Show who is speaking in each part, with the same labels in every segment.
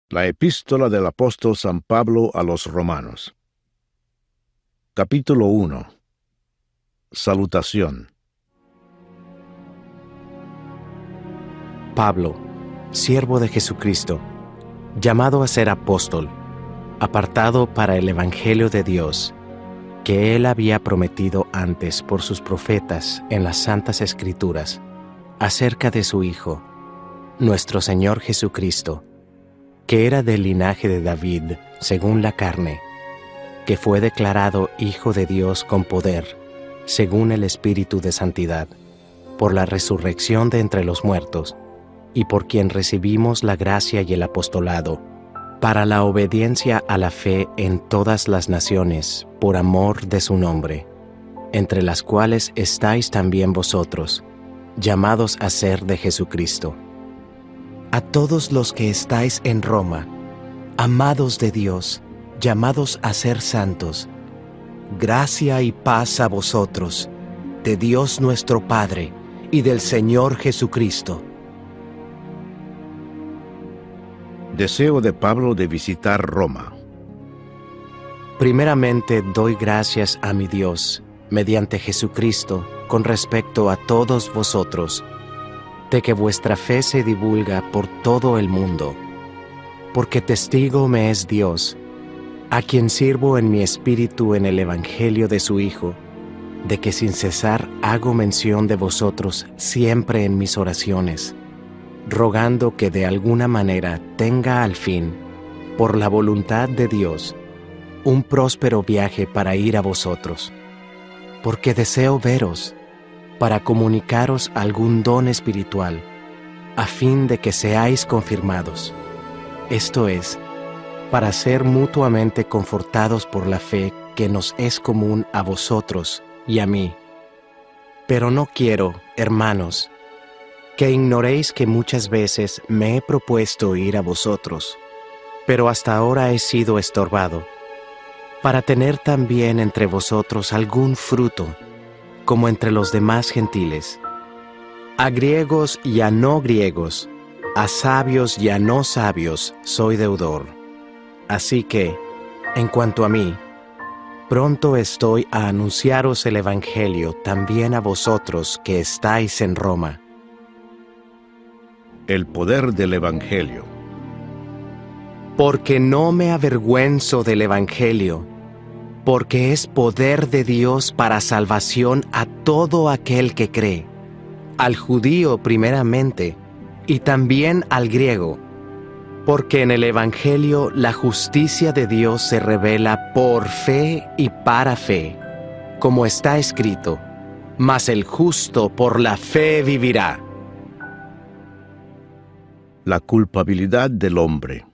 Speaker 1: La epístola del apóstol San Pablo a los Romanos. Capítulo 1. Salutación.
Speaker 2: Pablo, siervo de Jesucristo, llamado a ser apóstol, apartado para el Evangelio de Dios, que Él había prometido antes por sus profetas en las Santas Escrituras, acerca de su Hijo, nuestro Señor Jesucristo, que era del linaje de David, según la carne, que fue declarado Hijo de Dios con poder, según el Espíritu de Santidad, por la resurrección de entre los muertos, y por quien recibimos la gracia y el apostolado, para la obediencia a la fe en todas las naciones, por amor de su nombre, entre las cuales estáis también vosotros, llamados a ser de Jesucristo. A todos los que estáis en Roma, amados de Dios, llamados a ser santos, gracia y paz a vosotros, de Dios nuestro Padre y del Señor Jesucristo.
Speaker 1: Deseo de Pablo de visitar Roma.
Speaker 2: Primeramente doy gracias a mi Dios, mediante Jesucristo, con respecto a todos vosotros, de que vuestra fe se divulga por todo el mundo, porque testigo me es Dios, a quien sirvo en mi espíritu en el Evangelio de su Hijo, de que sin cesar hago mención de vosotros siempre en mis oraciones, rogando que de alguna manera tenga al fin, por la voluntad de Dios, un próspero viaje para ir a vosotros, porque deseo veros, para comunicaros algún don espiritual, a fin de que seáis confirmados, esto es, para ser mutuamente confortados por la fe que nos es común a vosotros y a mí. Pero no quiero, hermanos, que ignoréis que muchas veces me he propuesto ir a vosotros, pero hasta ahora he sido estorbado, para tener también entre vosotros algún fruto, como entre los demás gentiles, a griegos y a no griegos, a sabios y a no sabios soy deudor. Así que, en cuanto a mí, pronto estoy a anunciaros el Evangelio también a vosotros que estáis en Roma.
Speaker 1: El poder del Evangelio.
Speaker 2: Porque no me avergüenzo del Evangelio, porque es poder de Dios para salvación a todo aquel que cree, al judío primeramente, y también al griego, porque en el Evangelio la justicia de Dios se revela por fe y para fe, como está escrito, mas el justo por la fe vivirá.
Speaker 1: La culpabilidad del hombre.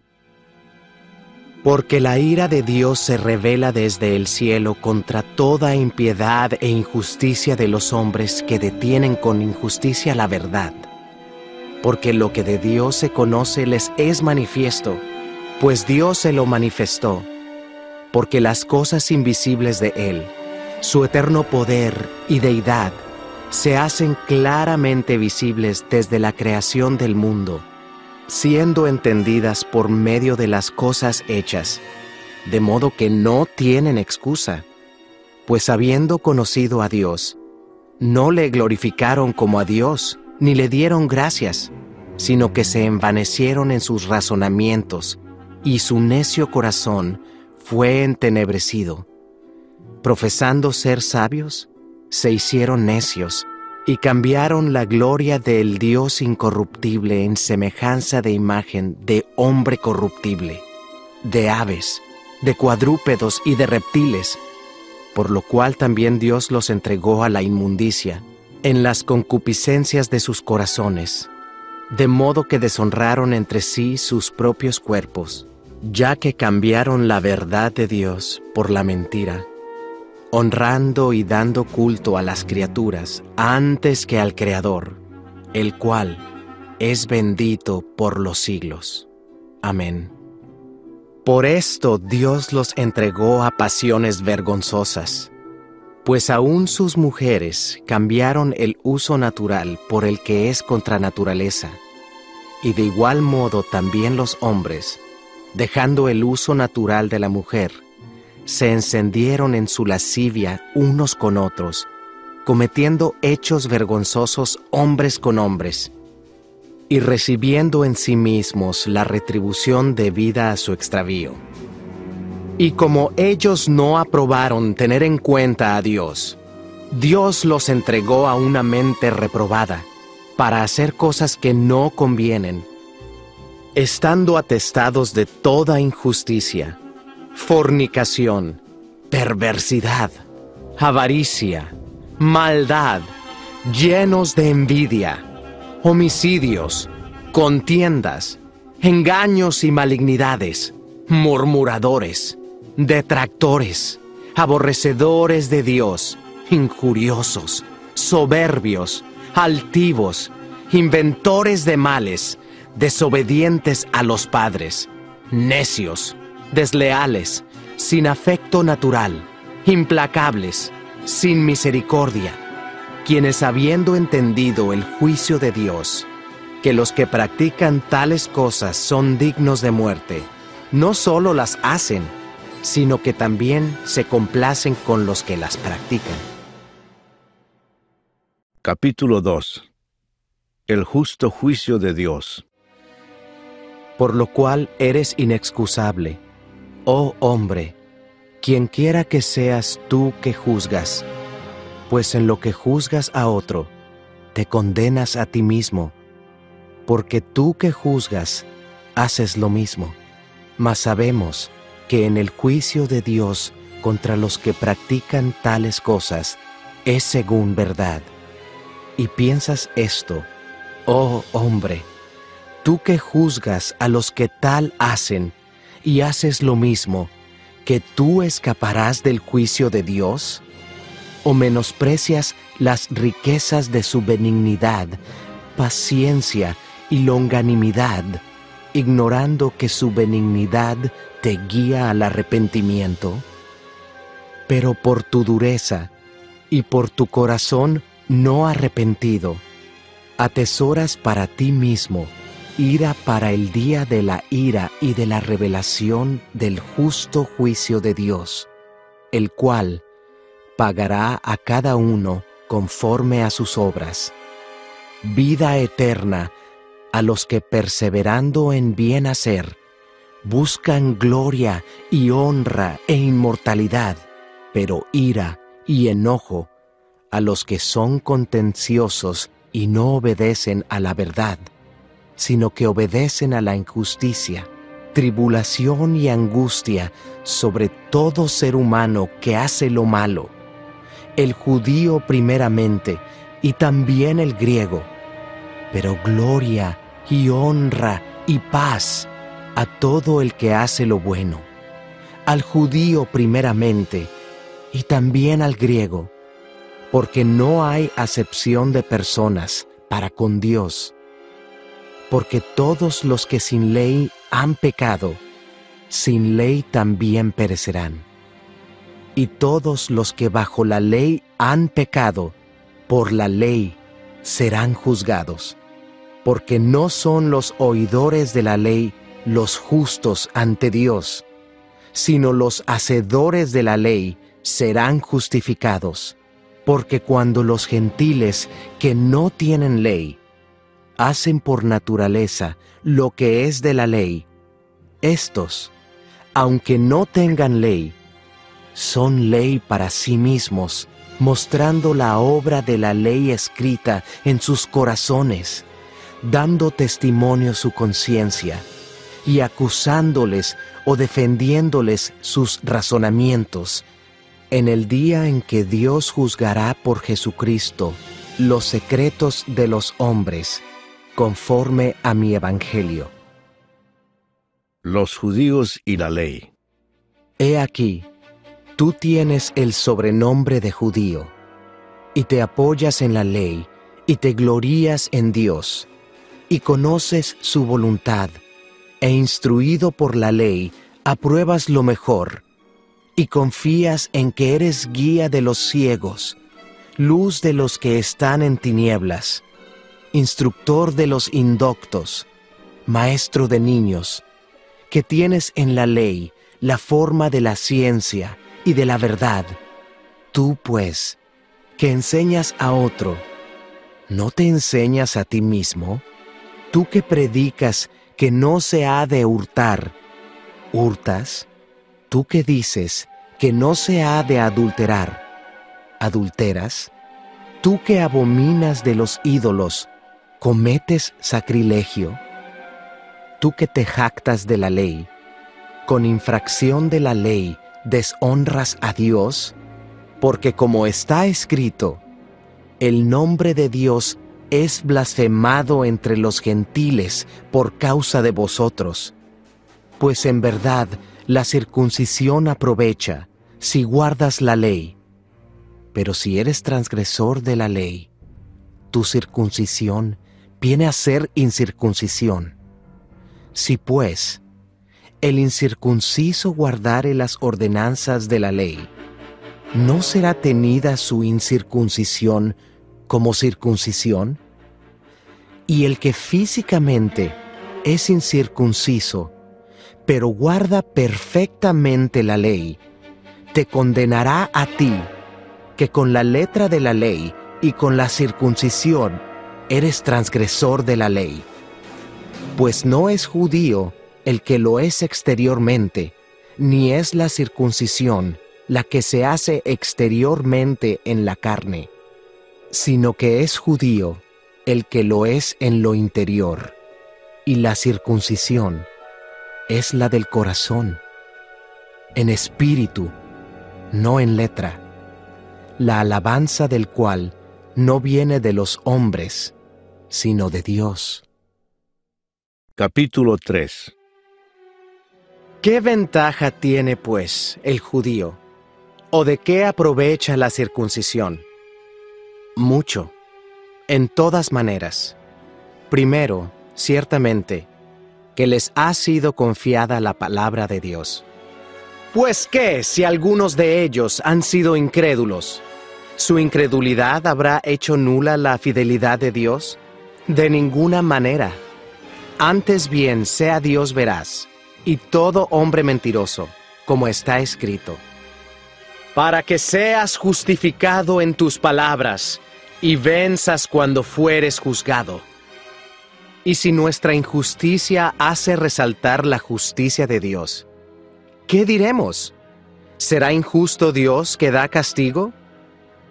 Speaker 2: Porque la ira de Dios se revela desde el cielo contra toda impiedad e injusticia de los hombres que detienen con injusticia la verdad. Porque lo que de Dios se conoce les es manifiesto, pues Dios se lo manifestó. Porque las cosas invisibles de Él, su eterno poder y deidad, se hacen claramente visibles desde la creación del mundo, siendo entendidas por medio de las cosas hechas, de modo que no tienen excusa, pues habiendo conocido a Dios, no le glorificaron como a Dios, ni le dieron gracias, sino que se envanecieron en sus razonamientos, y su necio corazón fue entenebrecido. Profesando ser sabios, se hicieron necios, y cambiaron la gloria del Dios incorruptible en semejanza de imagen de hombre corruptible, de aves, de cuadrúpedos y de reptiles, por lo cual también Dios los entregó a la inmundicia, en las concupiscencias de sus corazones, de modo que deshonraron entre sí sus propios cuerpos, ya que cambiaron la verdad de Dios por la mentira, honrando y dando culto a las criaturas antes que al Creador, el cual es bendito por los siglos. Amén. Por esto Dios los entregó a pasiones vergonzosas, pues aún sus mujeres cambiaron el uso natural por el que es contra naturaleza, y de igual modo también los hombres, dejando el uso natural de la mujer, se encendieron en su lascivia unos con otros, cometiendo hechos vergonzosos hombres con hombres, y recibiendo en sí mismos la retribución debida a su extravío. Y como ellos no aprobaron tener en cuenta a Dios, Dios los entregó a una mente reprobada, para hacer cosas que no convienen, estando atestados de toda injusticia, fornicación, perversidad, avaricia, maldad, llenos de envidia, homicidios, contiendas, engaños y malignidades, murmuradores, detractores, aborrecedores de Dios, injuriosos, soberbios, altivos, inventores de males, desobedientes a los padres, necios, desleales, sin afecto natural, implacables, sin misericordia, quienes habiendo entendido el juicio de Dios, que los que practican tales cosas son dignos de muerte, no solo las hacen, sino que también se complacen con los que las practican.
Speaker 1: Capítulo 2. El justo juicio de Dios.
Speaker 2: Por lo cual eres inexcusable, oh hombre, quienquiera que seas tú que juzgas, pues en lo que juzgas a otro, te condenas a ti mismo, porque tú que juzgas, haces lo mismo. Mas sabemos que en el juicio de Dios contra los que practican tales cosas es según verdad. Y piensas esto, oh hombre, tú que juzgas a los que tal hacen y haces lo mismo, ¿que tú escaparás del juicio de Dios? ¿O menosprecias las riquezas de su benignidad, paciencia y longanimidad, ignorando que su benignidad te guía al arrepentimiento? Pero por tu dureza y por tu corazón no arrepentido, atesoras para ti mismo ira para el día de la ira y de la revelación del justo juicio de Dios, el cual pagará a cada uno conforme a sus obras. Vida eterna a los que perseverando en bien hacer, buscan gloria y honra e inmortalidad, pero ira y enojo a los que son contenciosos y no obedecen a la verdad, sino que obedecen a la injusticia, tribulación y angustia sobre todo ser humano que hace lo malo, el judío primeramente y también el griego, pero gloria y honra y paz a todo el que hace lo bueno, al judío primeramente y también al griego, porque no hay acepción de personas para con Dios, porque todos los que sin ley han pecado, sin ley también perecerán. Y todos los que bajo la ley han pecado, por la ley serán juzgados, porque no son los oidores de la ley los justos ante Dios, sino los hacedores de la ley serán justificados, porque cuando los gentiles que no tienen ley hacen por naturaleza lo que es de la ley, éstos, aunque no tengan ley, son ley para sí mismos, mostrando la obra de la ley escrita en sus corazones, dando testimonio su conciencia, y acusándoles o defendiéndoles sus razonamientos, en el día en que Dios juzgará por Jesucristo los secretos de los hombres, conforme a mi evangelio.
Speaker 1: Los judíos y la ley.
Speaker 2: He aquí, tú tienes el sobrenombre de judío, y te apoyas en la ley, y te glorías en Dios, y conoces su voluntad, e instruido por la ley, apruebas lo mejor, y confías en que eres guía de los ciegos, luz de los que están en tinieblas, instructor de los indoctos, maestro de niños, que tienes en la ley la forma de la ciencia y de la verdad, tú pues, que enseñas a otro, ¿no te enseñas a ti mismo? Tú que predicas que no se ha de hurtar, ¿hurtas? Tú que dices que no se ha de adulterar, ¿adulteras? Tú que abominas de los ídolos, ¿cometes sacrilegio? Tú que te jactas de la ley, con infracción de la ley deshonras a Dios, porque como está escrito, el nombre de Dios es blasfemado entre los gentiles por causa de vosotros. Pues en verdad la circuncisión aprovecha si guardas la ley. Pero si eres transgresor de la ley, tu circuncisión viene a ser incircuncisión. Si pues el incircunciso guardare las ordenanzas de la ley, ¿no será tenida su incircuncisión como circuncisión? Y el que físicamente es incircunciso, pero guarda perfectamente la ley, te condenará a ti, que con la letra de la ley y con la circuncisión eres transgresor de la ley. Pues no es judío el que lo es exteriormente, ni es la circuncisión la que se hace exteriormente en la carne, sino que es judío el que lo es en lo interior, y la circuncisión es la del corazón, en espíritu, no en letra, la alabanza del cual no viene de los hombres, sino de Dios.
Speaker 1: Capítulo 3.
Speaker 2: ¿Qué ventaja tiene, pues, el judío? ¿O de qué aprovecha la circuncisión? Mucho, en todas maneras. Primero, ciertamente, que les ha sido confiada la palabra de Dios. Pues ¿qué si algunos de ellos han sido incrédulos? ¿Su incredulidad habrá hecho nula la fidelidad de Dios? De ninguna manera. Antes bien sea Dios veraz, y todo hombre mentiroso, como está escrito. Para que seas justificado en tus palabras, y venzas cuando fueres juzgado. Y si nuestra injusticia hace resaltar la justicia de Dios, ¿qué diremos? ¿Será injusto Dios que da castigo?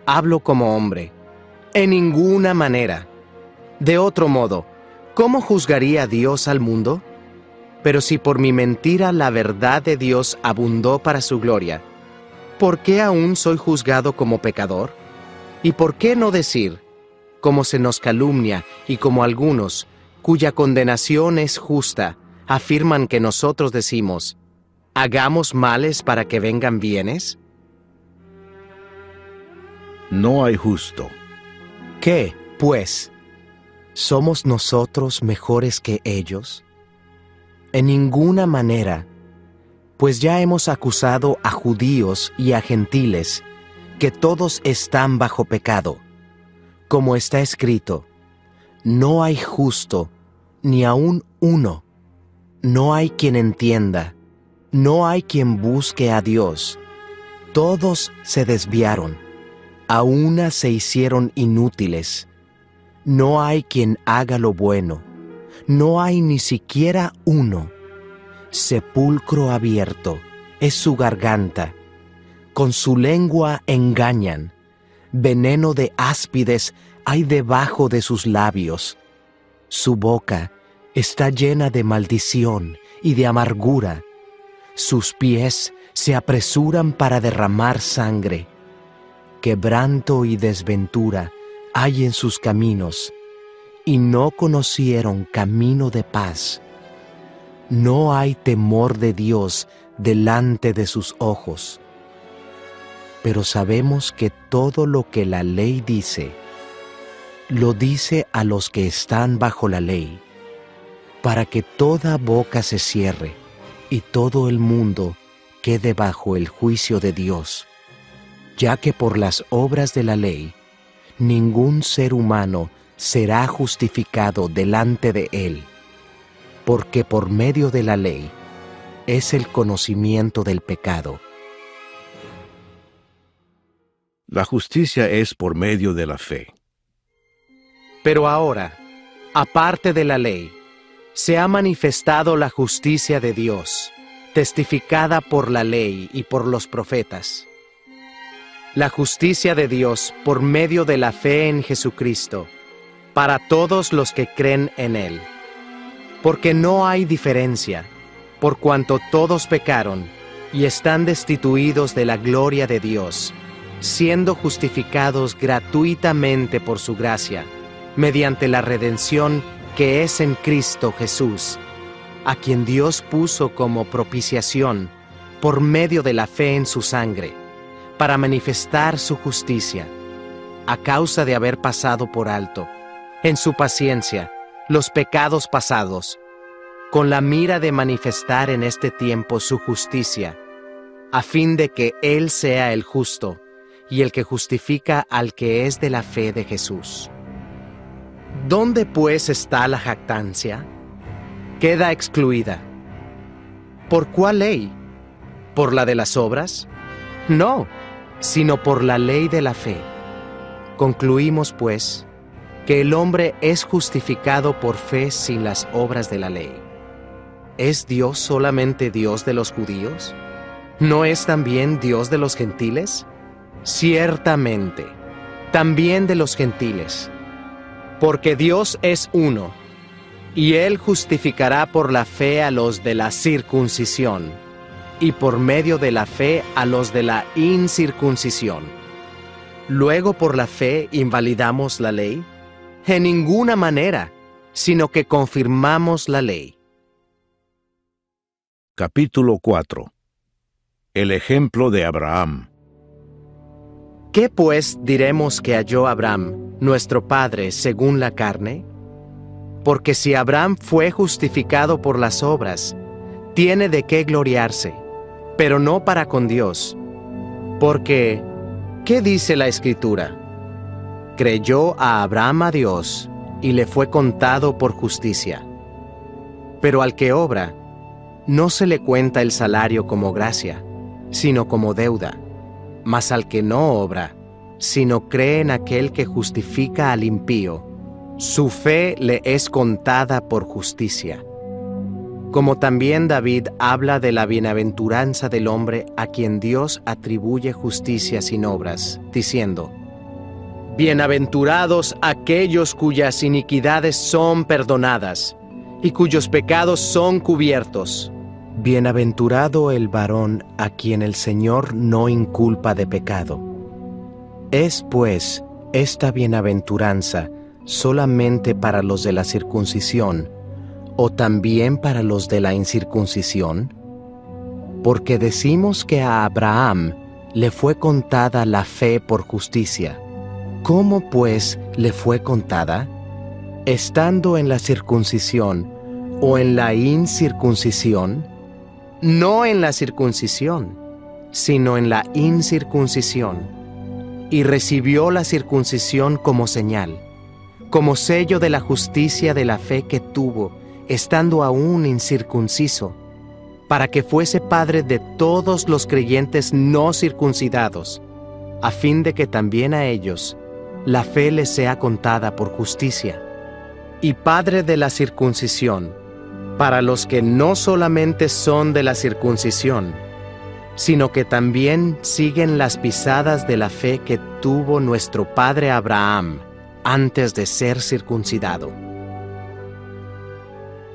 Speaker 2: Hablo como hombre. En ninguna manera. De otro modo, ¿cómo juzgaría Dios al mundo? Pero si por mi mentira la verdad de Dios abundó para su gloria, ¿por qué aún soy juzgado como pecador? ¿Y por qué no decir, como se nos calumnia y como algunos, cuya condenación es justa, afirman que nosotros decimos, ¿hagamos males para que vengan bienes?
Speaker 1: No hay justo.
Speaker 2: ¿Qué, pues? ¿Somos nosotros mejores que ellos? En ninguna manera, pues ya hemos acusado a judíos y a gentiles, que todos están bajo pecado. Como está escrito, no hay justo, ni aun uno. No hay quien entienda, no hay quien busque a Dios. Todos se desviaron, a una se hicieron inútiles. No hay quien haga lo bueno, no hay ni siquiera uno. Sepulcro abierto es su garganta, con su lengua engañan, veneno de áspides hay debajo de sus labios. Su boca está llena de maldición y de amargura. Sus pies se apresuran para derramar sangre. Quebranto y desventura hay en sus caminos, y no conocieron camino de paz. No hay temor de Dios delante de sus ojos. Pero sabemos que todo lo que la ley dice, lo dice a los que están bajo la ley, para que toda boca se cierre y todo el mundo quede bajo el juicio de Dios, ya que por las obras de la ley, ningún ser humano será justificado delante de él, porque por medio de la ley, es el conocimiento del pecado.
Speaker 1: La justicia es por medio de la fe.
Speaker 2: Pero ahora, aparte de la ley, se ha manifestado la justicia de Dios, testificada por la ley y por los profetas. La justicia de Dios por medio de la fe en Jesucristo, para todos los que creen en Él. Porque no hay diferencia, por cuanto todos pecaron y están destituidos de la gloria de Dios, siendo justificados gratuitamente por su gracia, mediante la redención que es en Cristo Jesús, a quien Dios puso como propiciación por medio de la fe en su sangre, para manifestar su justicia, a causa de haber pasado por alto, en su paciencia, los pecados pasados, con la mira de manifestar en este tiempo su justicia, a fin de que Él sea el justo y el que justifica al que es de la fe de Jesús. ¿Dónde pues está la jactancia? Queda excluida. ¿Por cuál ley? ¿Por la de las obras? No, sino por la ley de la fe. Concluimos, pues, que el hombre es justificado por fe sin las obras de la ley. ¿Es Dios solamente Dios de los judíos? ¿No es también Dios de los gentiles? Ciertamente, también de los gentiles. Porque Dios es uno, y Él justificará por la fe a los de la circuncisión, y por medio de la fe a los de la incircuncisión. ¿Luego por la fe invalidamos la ley? En ninguna manera, sino que confirmamos la ley.
Speaker 1: Capítulo 4. El ejemplo de Abraham.
Speaker 2: ¿Qué pues diremos que halló Abraham, nuestro padre, según la carne? Porque si Abraham fue justificado por las obras, tiene de qué gloriarse, pero no para con Dios. Porque, ¿qué dice la Escritura? Creyó a Abraham a Dios, y le fue contado por justicia. Pero al que obra, no se le cuenta el salario como gracia, sino como deuda. Mas al que no obra, sino cree en aquel que justifica al impío, su fe le es contada por justicia. Como también David habla de la bienaventuranza del hombre a quien Dios atribuye justicia sin obras, diciendo: Bienaventurados aquellos cuyas iniquidades son perdonadas, y cuyos pecados son cubiertos. Bienaventurado el varón a quien el Señor no inculpa de pecado. Es, pues, esta bienaventuranza solamente para los de la circuncisión, o también para los de la incircuncisión? Porque decimos que a Abraham le fue contada la fe por justicia. ¿Cómo, pues, le fue contada? ¿Estando en la circuncisión o en la incircuncisión? No en la circuncisión, sino en la incircuncisión. Y recibió la circuncisión como señal, como sello de la justicia de la fe que tuvo, estando aún incircunciso, para que fuese padre de todos los creyentes no circuncidados, a fin de que también a ellos la fe les sea contada por justicia. Y padre de la circuncisión, para los que no solamente son de la circuncisión, sino que también siguen las pisadas de la fe que tuvo nuestro padre Abraham antes de ser circuncidado.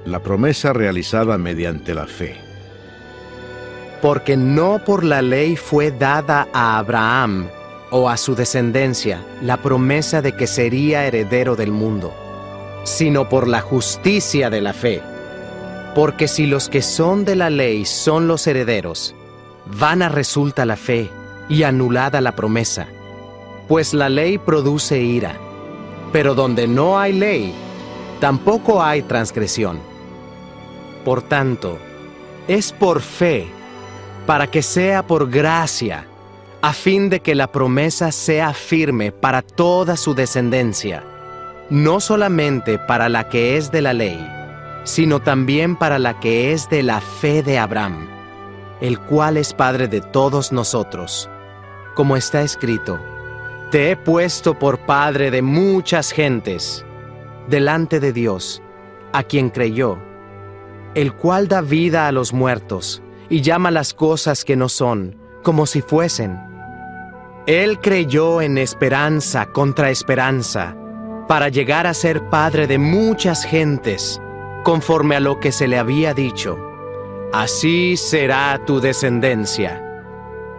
Speaker 1: La promesa realizada mediante la fe.
Speaker 2: Porque no por la ley fue dada a Abraham o a su descendencia la promesa de que sería heredero del mundo, sino por la justicia de la fe. Porque si los que son de la ley son los herederos, vana resulta la fe y anulada la promesa, pues la ley produce ira, pero donde no hay ley, tampoco hay transgresión. Por tanto, es por fe, para que sea por gracia, a fin de que la promesa sea firme para toda su descendencia, no solamente para la que es de la ley, sino también para la que es de la fe de Abraham, el cual es Padre de todos nosotros. Como está escrito: Te he puesto por padre de muchas gentes, delante de Dios, a quien creyó, el cual da vida a los muertos y llama las cosas que no son, como si fuesen. Él creyó en esperanza contra esperanza, para llegar a ser padre de muchas gentes, conforme a lo que se le había dicho: Así será tu descendencia.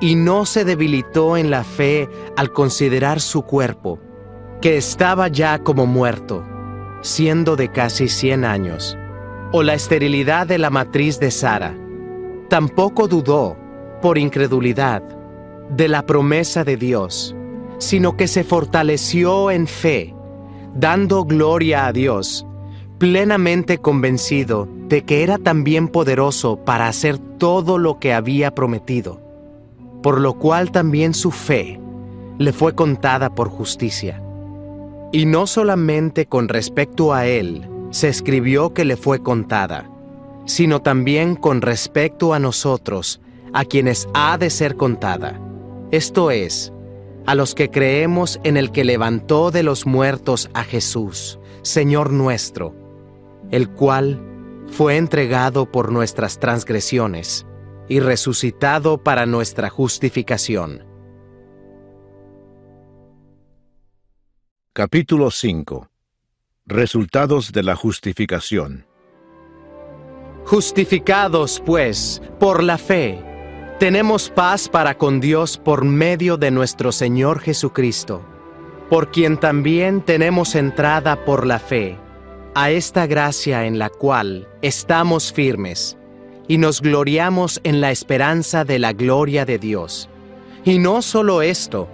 Speaker 2: Y no se debilitó en la fe al considerar su cuerpo, que estaba ya como muerto, siendo de casi 100 años, o la esterilidad de la matriz de Sara. Tampoco dudó, por incredulidad, de la promesa de Dios, sino que se fortaleció en fe, dando gloria a Dios, plenamente convencido de que era también poderoso para hacer todo lo que había prometido, por lo cual también su fe le fue contada por justicia. Y no solamente con respecto a él se escribió que le fue contada, sino también con respecto a nosotros, a quienes ha de ser contada, esto es, a los que creemos en el que levantó de los muertos a Jesús, Señor nuestro, el cual fue entregado por nuestras transgresiones y resucitado para nuestra justificación.
Speaker 1: Capítulo 5. Resultados de la justificación.
Speaker 2: Justificados, pues, por la fe, tenemos paz para con Dios por medio de nuestro Señor Jesucristo, por quien también tenemos entrada por la fe a esta gracia en la cual estamos firmes, y nos gloriamos en la esperanza de la gloria de Dios. Y no solo esto,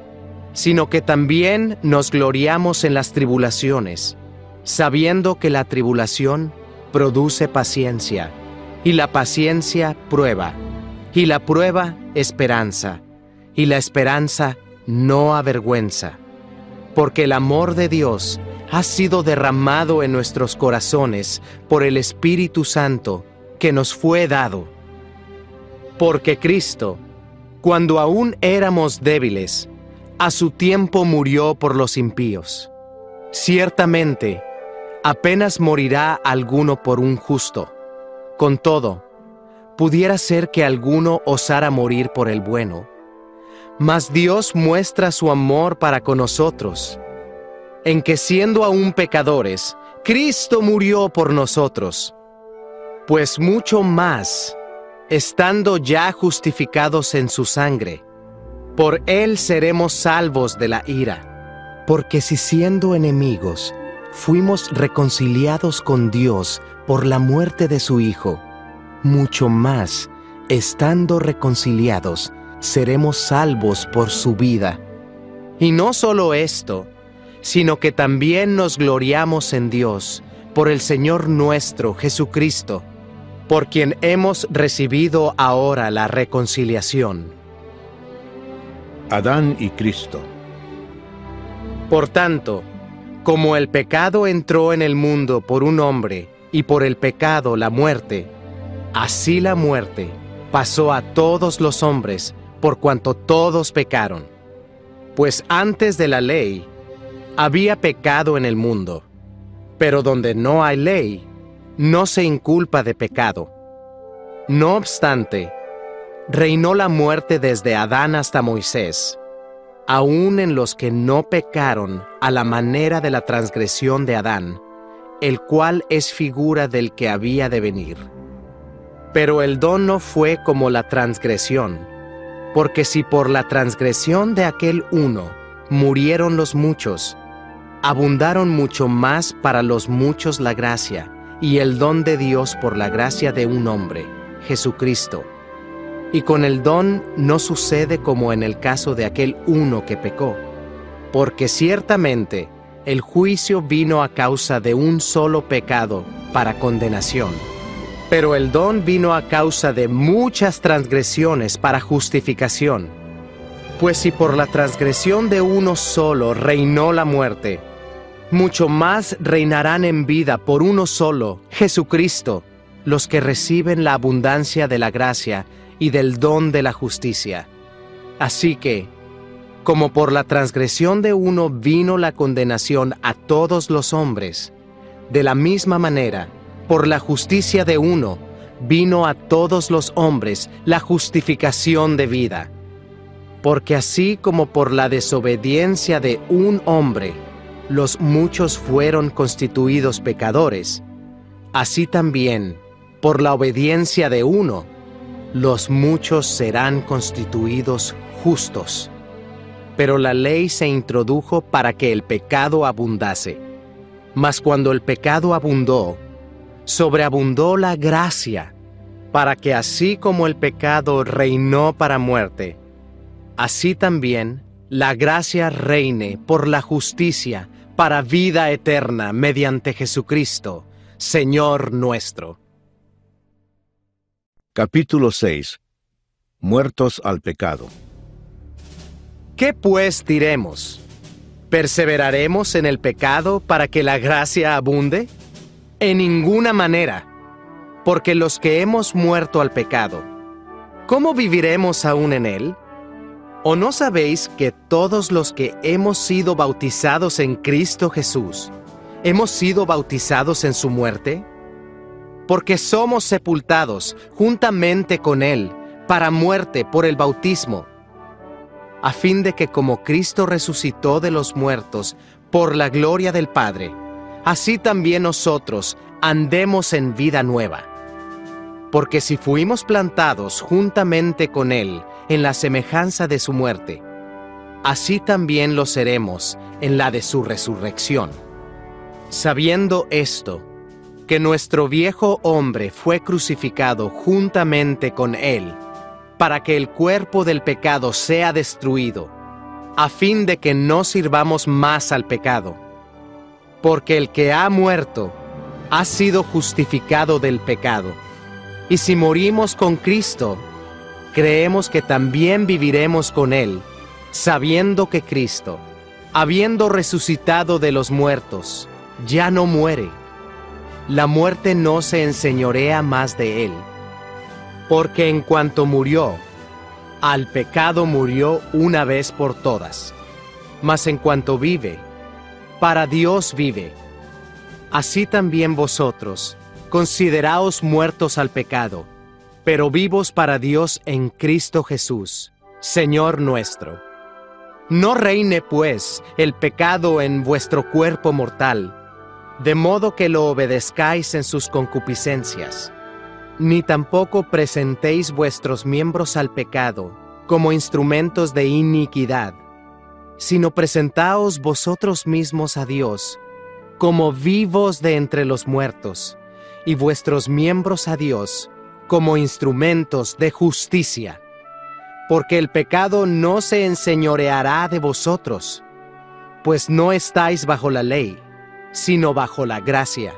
Speaker 2: sino que también nos gloriamos en las tribulaciones, sabiendo que la tribulación produce paciencia, y la paciencia prueba, y la prueba esperanza, y la esperanza no avergüenza, porque el amor de Dios ha sido derramado en nuestros corazones por el Espíritu Santo que nos fue dado. Porque Cristo, cuando aún éramos débiles, a su tiempo murió por los impíos. Ciertamente, apenas morirá alguno por un justo. Con todo, pudiera ser que alguno osara morir por el bueno. Mas Dios muestra su amor para con nosotros, en que siendo aún pecadores, Cristo murió por nosotros. Pues mucho más, estando ya justificados en su sangre, por él seremos salvos de la ira. Porque si siendo enemigos, fuimos reconciliados con Dios por la muerte de su Hijo, mucho más, estando reconciliados, seremos salvos por su vida. Y no solo esto, sino que también nos gloriamos en Dios, por el Señor nuestro Jesucristo, por quien hemos recibido ahora la reconciliación.
Speaker 1: Adán y Cristo.
Speaker 2: Por tanto, como el pecado entró en el mundo por un hombre, y por el pecado la muerte, así la muerte pasó a todos los hombres, por cuanto todos pecaron. Pues antes de la ley, había pecado en el mundo, pero donde no hay ley, no se inculpa de pecado. No obstante, reinó la muerte desde Adán hasta Moisés, aun en los que no pecaron a la manera de la transgresión de Adán, el cual es figura del que había de venir. Pero el don no fue como la transgresión, porque si por la transgresión de aquel uno murieron los muchos, abundaron mucho más para los muchos la gracia y el don de Dios por la gracia de un hombre, Jesucristo. Y con el don no sucede como en el caso de aquel uno que pecó, porque ciertamente el juicio vino a causa de un solo pecado para condenación, pero el don vino a causa de muchas transgresiones para justificación. Pues si por la transgresión de uno solo reinó la muerte, mucho más reinarán en vida por uno solo, Jesucristo, los que reciben la abundancia de la gracia y del don de la justicia. Así que, como por la transgresión de uno vino la condenación a todos los hombres, de la misma manera, por la justicia de uno, vino a todos los hombres la justificación de vida. Porque así como por la desobediencia de un hombre, los muchos fueron constituidos pecadores, así también, por la obediencia de uno, los muchos serán constituidos justos. Pero la ley se introdujo para que el pecado abundase. Mas cuando el pecado abundó, sobreabundó la gracia, para que así como el pecado reinó para muerte, así también la gracia reine por la justicia para vida eterna mediante Jesucristo, Señor nuestro.
Speaker 1: Capítulo 6. Muertos al pecado.
Speaker 2: ¿Qué pues diremos? ¿Perseveraremos en el pecado para que la gracia abunde? En ninguna manera, porque los que hemos muerto al pecado, ¿cómo viviremos aún en él? ¿O no sabéis que todos los que hemos sido bautizados en Cristo Jesús, hemos sido bautizados en su muerte? Porque somos sepultados juntamente con él para muerte por el bautismo, a fin de que como Cristo resucitó de los muertos por la gloria del Padre, así también nosotros andemos en vida nueva. Porque si fuimos plantados juntamente con Él en la semejanza de su muerte, así también lo seremos en la de su resurrección. Sabiendo esto, que nuestro viejo hombre fue crucificado juntamente con Él, para que el cuerpo del pecado sea destruido, a fin de que no sirvamos más al pecado. Porque el que ha muerto ha sido justificado del pecado. Y si morimos con Cristo, creemos que también viviremos con Él, sabiendo que Cristo, habiendo resucitado de los muertos, ya no muere. La muerte no se enseñorea más de Él. Porque en cuanto murió, al pecado murió una vez por todas. Mas en cuanto vive, para Dios vive. Así también vosotros, consideraos muertos al pecado, pero vivos para Dios en Cristo Jesús, Señor nuestro. No reine, pues, el pecado en vuestro cuerpo mortal, de modo que lo obedezcáis en sus concupiscencias. Ni tampoco presentéis vuestros miembros al pecado como instrumentos de iniquidad, sino presentaos vosotros mismos a Dios como vivos de entre los muertos, y vuestros miembros a Dios como instrumentos de justicia. Porque el pecado no se enseñoreará de vosotros, pues no estáis bajo la ley, sino bajo la gracia.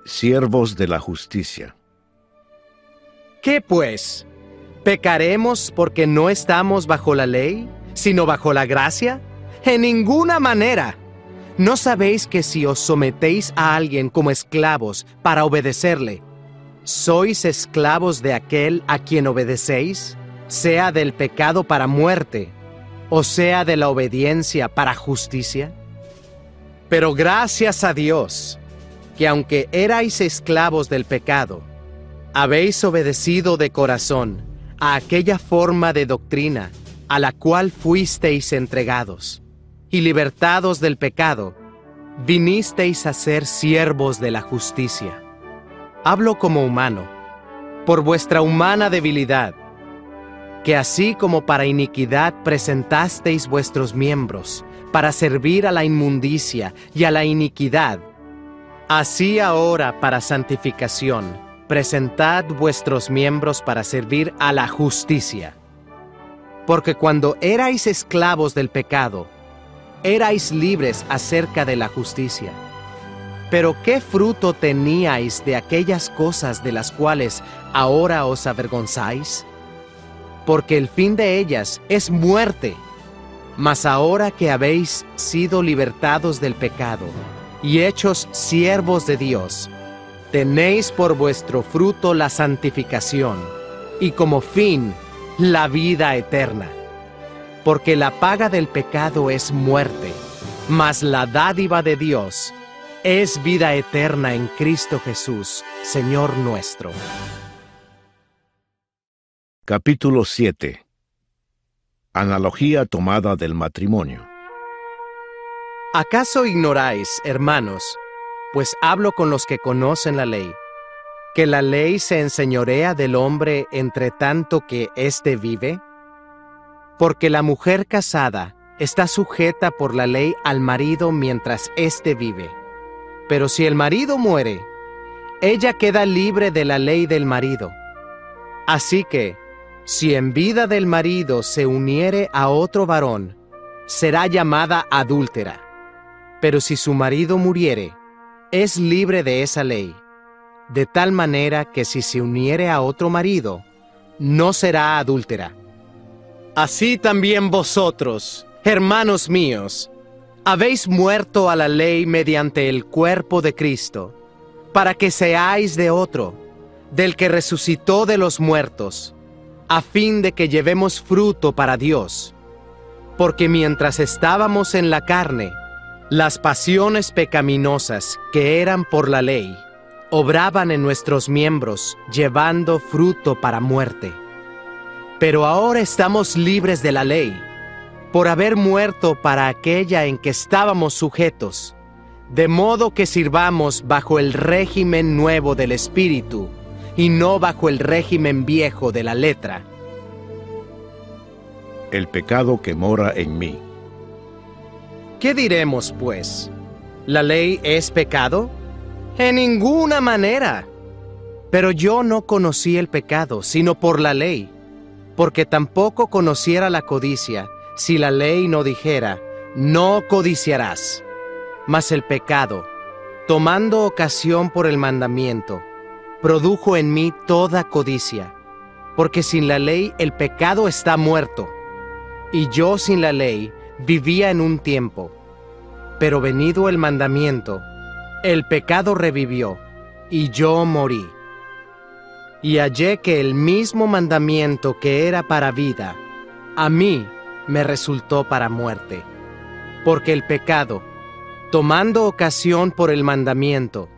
Speaker 1: Siervos de la justicia.
Speaker 2: ¿Qué pues? ¿Pecaremos porque no estamos bajo la ley, sino bajo la gracia? En ninguna manera. ¿No sabéis que si os sometéis a alguien como esclavos para obedecerle, sois esclavos de aquel a quien obedecéis, sea del pecado para muerte, o sea de la obediencia para justicia? Pero gracias a Dios, que aunque erais esclavos del pecado, habéis obedecido de corazón a aquella forma de doctrina a la cual fuisteis entregados, y libertados del pecado, vinisteis a ser siervos de la justicia. Hablo como humano, por vuestra humana debilidad, que así como para iniquidad presentasteis vuestros miembros para servir a la inmundicia y a la iniquidad, así ahora para santificación presentad vuestros miembros para servir a la justicia. Porque cuando erais esclavos del pecado, erais libres acerca de la justicia. Pero ¿qué fruto teníais de aquellas cosas de las cuales ahora os avergonzáis? Porque el fin de ellas es muerte. Mas ahora que habéis sido libertados del pecado y hechos siervos de Dios, tenéis por vuestro fruto la santificación y como fin la vida eterna. Porque la paga del pecado es muerte, mas la dádiva de Dios es vida eterna en Cristo Jesús, Señor nuestro.
Speaker 1: Capítulo 7. Analogía tomada del matrimonio.
Speaker 2: ¿Acaso ignoráis, hermanos, pues hablo con los que conocen la ley, que la ley se enseñorea del hombre entre tanto que éste vive? Porque la mujer casada está sujeta por la ley al marido mientras éste vive. Pero si el marido muere, ella queda libre de la ley del marido. Así que, si en vida del marido se uniere a otro varón, será llamada adúltera. Pero si su marido muriere, es libre de esa ley, de tal manera que si se uniere a otro marido, no será adúltera. Así también vosotros, hermanos míos, habéis muerto a la ley mediante el cuerpo de Cristo, para que seáis de otro, del que resucitó de los muertos, a fin de que llevemos fruto para Dios. Porque mientras estábamos en la carne, las pasiones pecaminosas que eran por la ley, obraban en nuestros miembros, llevando fruto para muerte. Pero ahora estamos libres de la ley, por haber muerto para aquella en que estábamos sujetos, de modo que sirvamos bajo el régimen nuevo del Espíritu, y no bajo el régimen viejo de la letra.
Speaker 1: El pecado que mora en mí.
Speaker 2: ¿Qué diremos, pues? ¿La ley es pecado? En ninguna manera. Pero yo no conocí el pecado, sino por la ley, porque tampoco conociera la codicia, si la ley no dijera, no codiciarás. Mas el pecado, tomando ocasión por el mandamiento, produjo en mí toda codicia, porque sin la ley el pecado está muerto, y yo sin la ley vivía en un tiempo. Pero venido el mandamiento, el pecado revivió, y yo morí. Y hallé que el mismo mandamiento que era para vida, a mí me resultó para muerte. Porque el pecado, tomando ocasión por el mandamiento,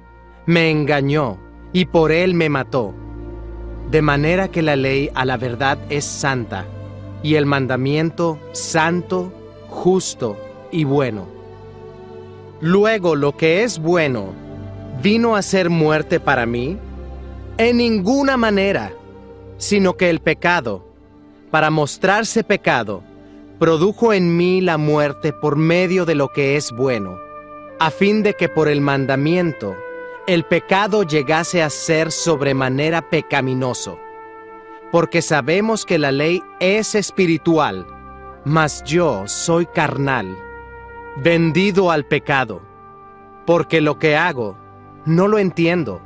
Speaker 2: me engañó, y por él me mató. De manera que la ley a la verdad es santa, y el mandamiento santo, justo y bueno. Luego lo que es bueno, ¿vino a ser muerte para mí? En ninguna manera, sino que el pecado, para mostrarse pecado, produjo en mí la muerte por medio de lo que es bueno, a fin de que por el mandamiento el pecado llegase a ser sobremanera pecaminoso. Porque sabemos que la ley es espiritual, mas yo soy carnal, vendido al pecado. Porque lo que hago, no lo entiendo,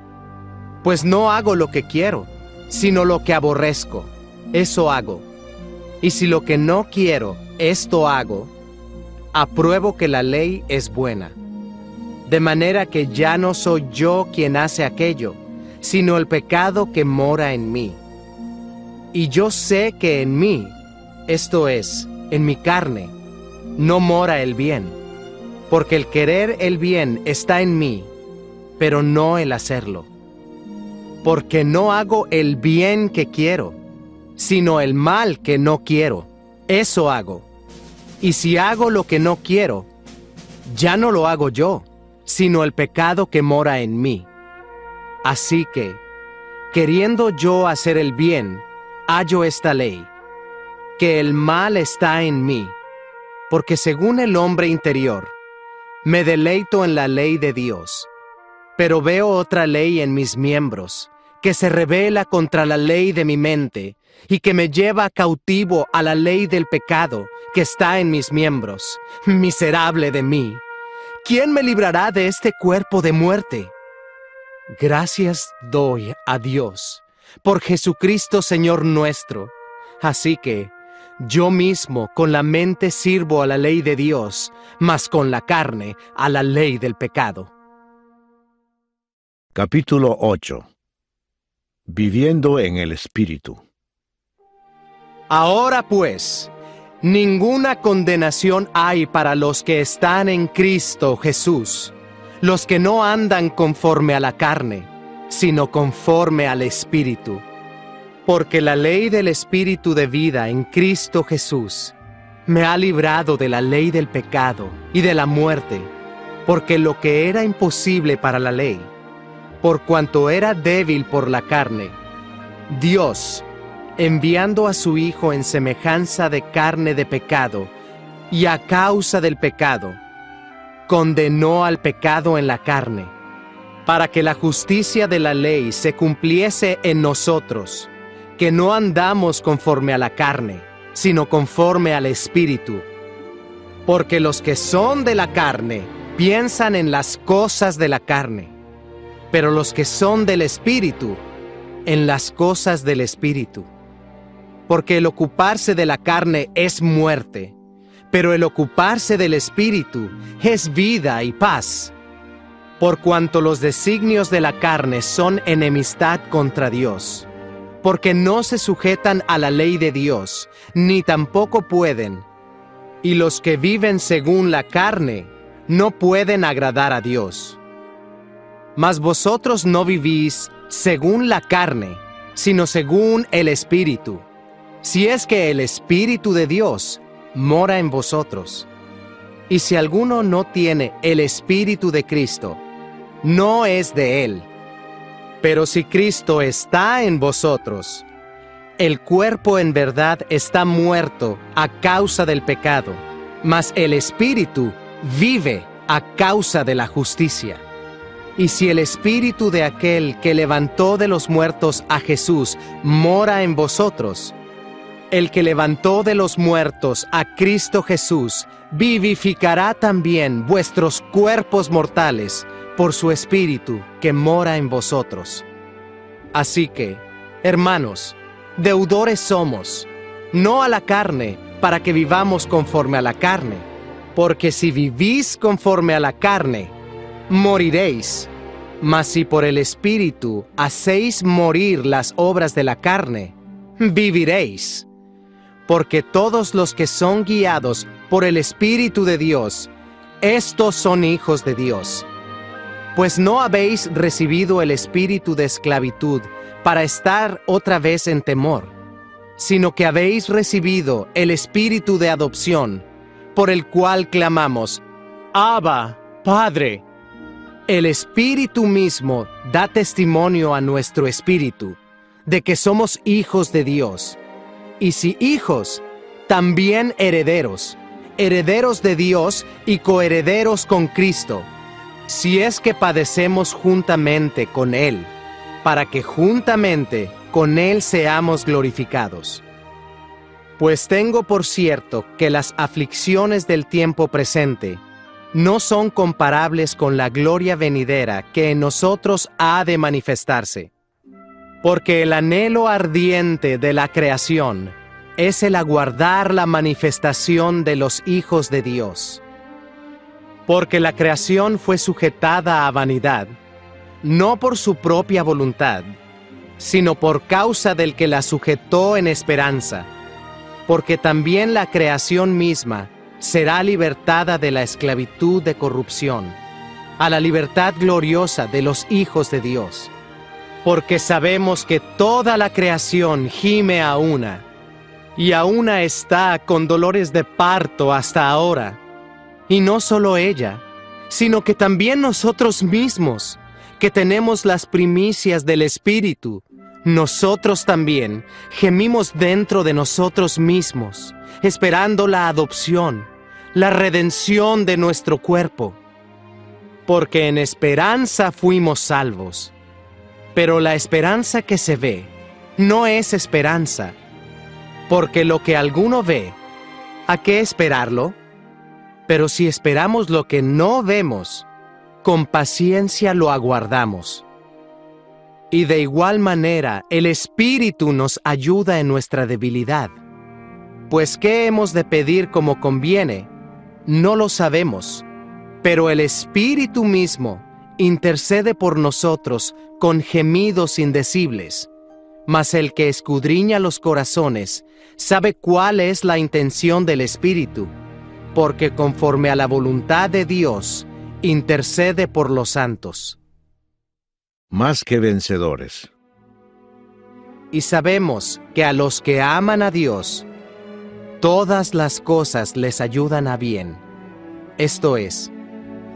Speaker 2: pues no hago lo que quiero, sino lo que aborrezco, eso hago. Y si lo que no quiero, esto hago, apruebo que la ley es buena. De manera que ya no soy yo quien hace aquello, sino el pecado que mora en mí. Y yo sé que en mí, esto es, en mi carne, no mora el bien, porque el querer el bien está en mí, pero no el hacerlo. Porque no hago el bien que quiero, sino el mal que no quiero, eso hago. Y si hago lo que no quiero, ya no lo hago yo, sino el pecado que mora en mí. Así que, queriendo yo hacer el bien, hallo esta ley, que el mal está en mí, porque según el hombre interior, me deleito en la ley de Dios, pero veo otra ley en mis miembros, que se rebela contra la ley de mi mente, y que me lleva cautivo a la ley del pecado que está en mis miembros. Miserable de mí, ¿quién me librará de este cuerpo de muerte? Gracias doy a Dios por Jesucristo Señor nuestro. Así que, yo mismo con la mente sirvo a la ley de Dios, mas con la carne a la ley del pecado.
Speaker 1: Capítulo 8. Viviendo en el Espíritu.
Speaker 2: Ahora pues, ninguna condenación hay para los que están en Cristo Jesús, los que no andan conforme a la carne, sino conforme al Espíritu. Porque la ley del Espíritu de vida en Cristo Jesús me ha librado de la ley del pecado y de la muerte, porque lo que era imposible para la ley, por cuanto era débil por la carne, Dios, enviando a su Hijo en semejanza de carne de pecado, y a causa del pecado, condenó al pecado en la carne, para que la justicia de la ley se cumpliese en nosotros, que no andamos conforme a la carne, sino conforme al Espíritu. Porque los que son de la carne piensan en las cosas de la carne, pero los que son del Espíritu, en las cosas del Espíritu. Porque el ocuparse de la carne es muerte, pero el ocuparse del Espíritu es vida y paz. Por cuanto los designios de la carne son enemistad contra Dios, porque no se sujetan a la ley de Dios, ni tampoco pueden. Y los que viven según la carne no pueden agradar a Dios. Mas vosotros no vivís según la carne, sino según el Espíritu, si es que el Espíritu de Dios mora en vosotros. Y si alguno no tiene el Espíritu de Cristo, no es de él. Pero si Cristo está en vosotros, el cuerpo en verdad está muerto a causa del pecado, mas el Espíritu vive a causa de la justicia. Y si el Espíritu de aquel que levantó de los muertos a Jesús mora en vosotros, el que levantó de los muertos a Cristo Jesús vivificará también vuestros cuerpos mortales por su Espíritu que mora en vosotros. Así que, hermanos, deudores somos, no a la carne, para que vivamos conforme a la carne, porque si vivís conforme a la carne, moriréis. Mas si por el Espíritu hacéis morir las obras de la carne, viviréis. Porque todos los que son guiados por el Espíritu de Dios, estos son hijos de Dios. Pues no habéis recibido el espíritu de esclavitud para estar otra vez en temor, sino que habéis recibido el espíritu de adopción, por el cual clamamos, Abba, Padre. El Espíritu mismo da testimonio a nuestro espíritu de que somos hijos de Dios. Y si hijos, también herederos, herederos de Dios y coherederos con Cristo, si es que padecemos juntamente con Él, para que juntamente con Él seamos glorificados. Pues tengo por cierto que las aflicciones del tiempo presente no son comparables con la gloria venidera que en nosotros ha de manifestarse. Porque el anhelo ardiente de la creación es el aguardar la manifestación de los hijos de Dios. Porque la creación fue sujetada a vanidad, no por su propia voluntad, sino por causa del que la sujetó en esperanza, porque también la creación misma será libertada de la esclavitud de corrupción, a la libertad gloriosa de los hijos de Dios. Porque sabemos que toda la creación gime a una, y a una está con dolores de parto hasta ahora. Y no solo ella, sino que también nosotros mismos, que tenemos las primicias del Espíritu, nosotros también gemimos dentro de nosotros mismos, esperando la adopción, la redención de nuestro cuerpo. Porque en esperanza fuimos salvos. Pero la esperanza que se ve no es esperanza, porque lo que alguno ve, ¿a qué esperarlo? Pero si esperamos lo que no vemos, con paciencia lo aguardamos. Y de igual manera, el Espíritu nos ayuda en nuestra debilidad, Pues ¿qué hemos de pedir como conviene? No lo sabemos, pero el Espíritu mismo intercede por nosotros con gemidos indecibles. Mas el que escudriña los corazones sabe cuál es la intención del Espíritu, porque conforme a la voluntad de Dios, intercede por los santos.
Speaker 1: Más que vencedores.
Speaker 2: Y sabemos que a los que aman a Dios, todas las cosas les ayudan a bien. Esto es,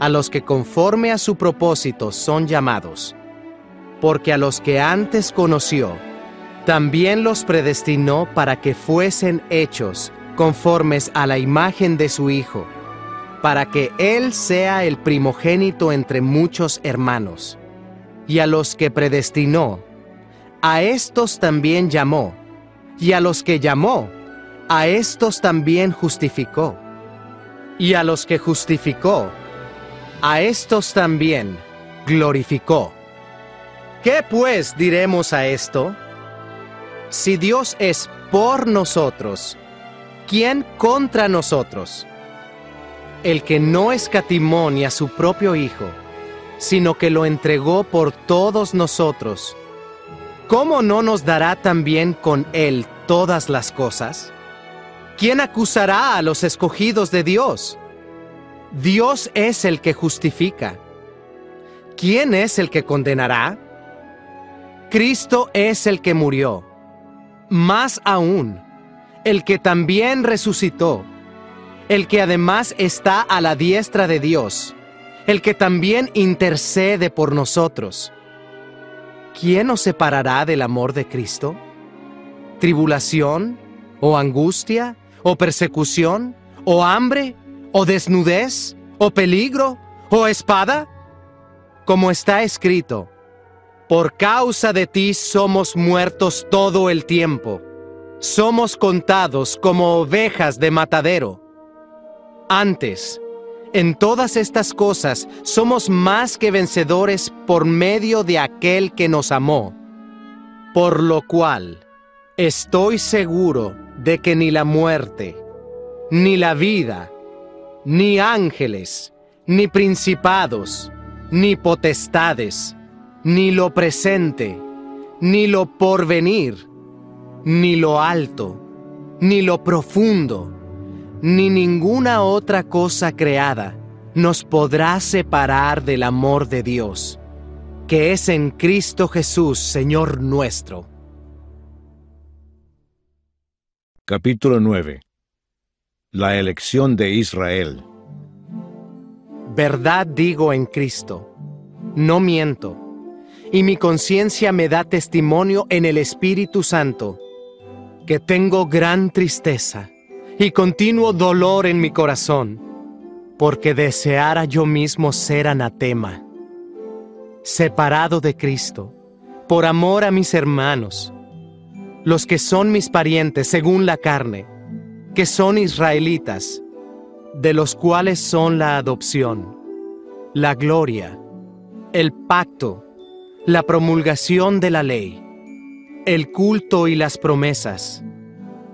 Speaker 2: a los que conforme a su propósito son llamados. Porque a los que antes conoció, también los predestinó para que fuesen hechos conformes a la imagen de su Hijo, para que Él sea el primogénito entre muchos hermanos. Y a los que predestinó, a estos también llamó, y a los que llamó, a estos también justificó, y a los que justificó, a estos también glorificó. ¿Qué pues diremos a esto? Si Dios es por nosotros, ¿quién contra nosotros? El que no escatimó ni a su propio Hijo, sino que lo entregó por todos nosotros, ¿cómo no nos dará también con Él todas las cosas? ¿Quién acusará a los escogidos de Dios? Dios es el que justifica. ¿Quién es el que condenará? Cristo es el que murió. Más aún, el que también resucitó, el que además está a la diestra de Dios, el que también intercede por nosotros. ¿Quién nos separará del amor de Cristo? ¿Tribulación, o angustia, o persecución, o hambre, o desnudez, o peligro, o espada? Como está escrito, por causa de ti somos muertos todo el tiempo. Somos contados como ovejas de matadero. Antes, en todas estas cosas somos más que vencedores por medio de aquel que nos amó. Por lo cual, estoy seguro de que ni la muerte, ni la vida, ni ángeles, ni principados, ni potestades, ni lo presente, ni lo porvenir, ni lo alto, ni lo profundo, ni ninguna otra cosa creada nos podrá separar del amor de Dios, que es en Cristo Jesús, Señor nuestro.
Speaker 1: Capítulo 9. La elección de Israel.
Speaker 2: Verdad digo en Cristo, no miento, y mi conciencia me da testimonio en el Espíritu Santo, que tengo gran tristeza y continuo dolor en mi corazón, porque deseara yo mismo ser anatema, separado de Cristo, por amor a mis hermanos, los que son mis parientes según la carne, que son israelitas, de los cuales son la adopción, la gloria, el pacto, la promulgación de la ley, el culto y las promesas,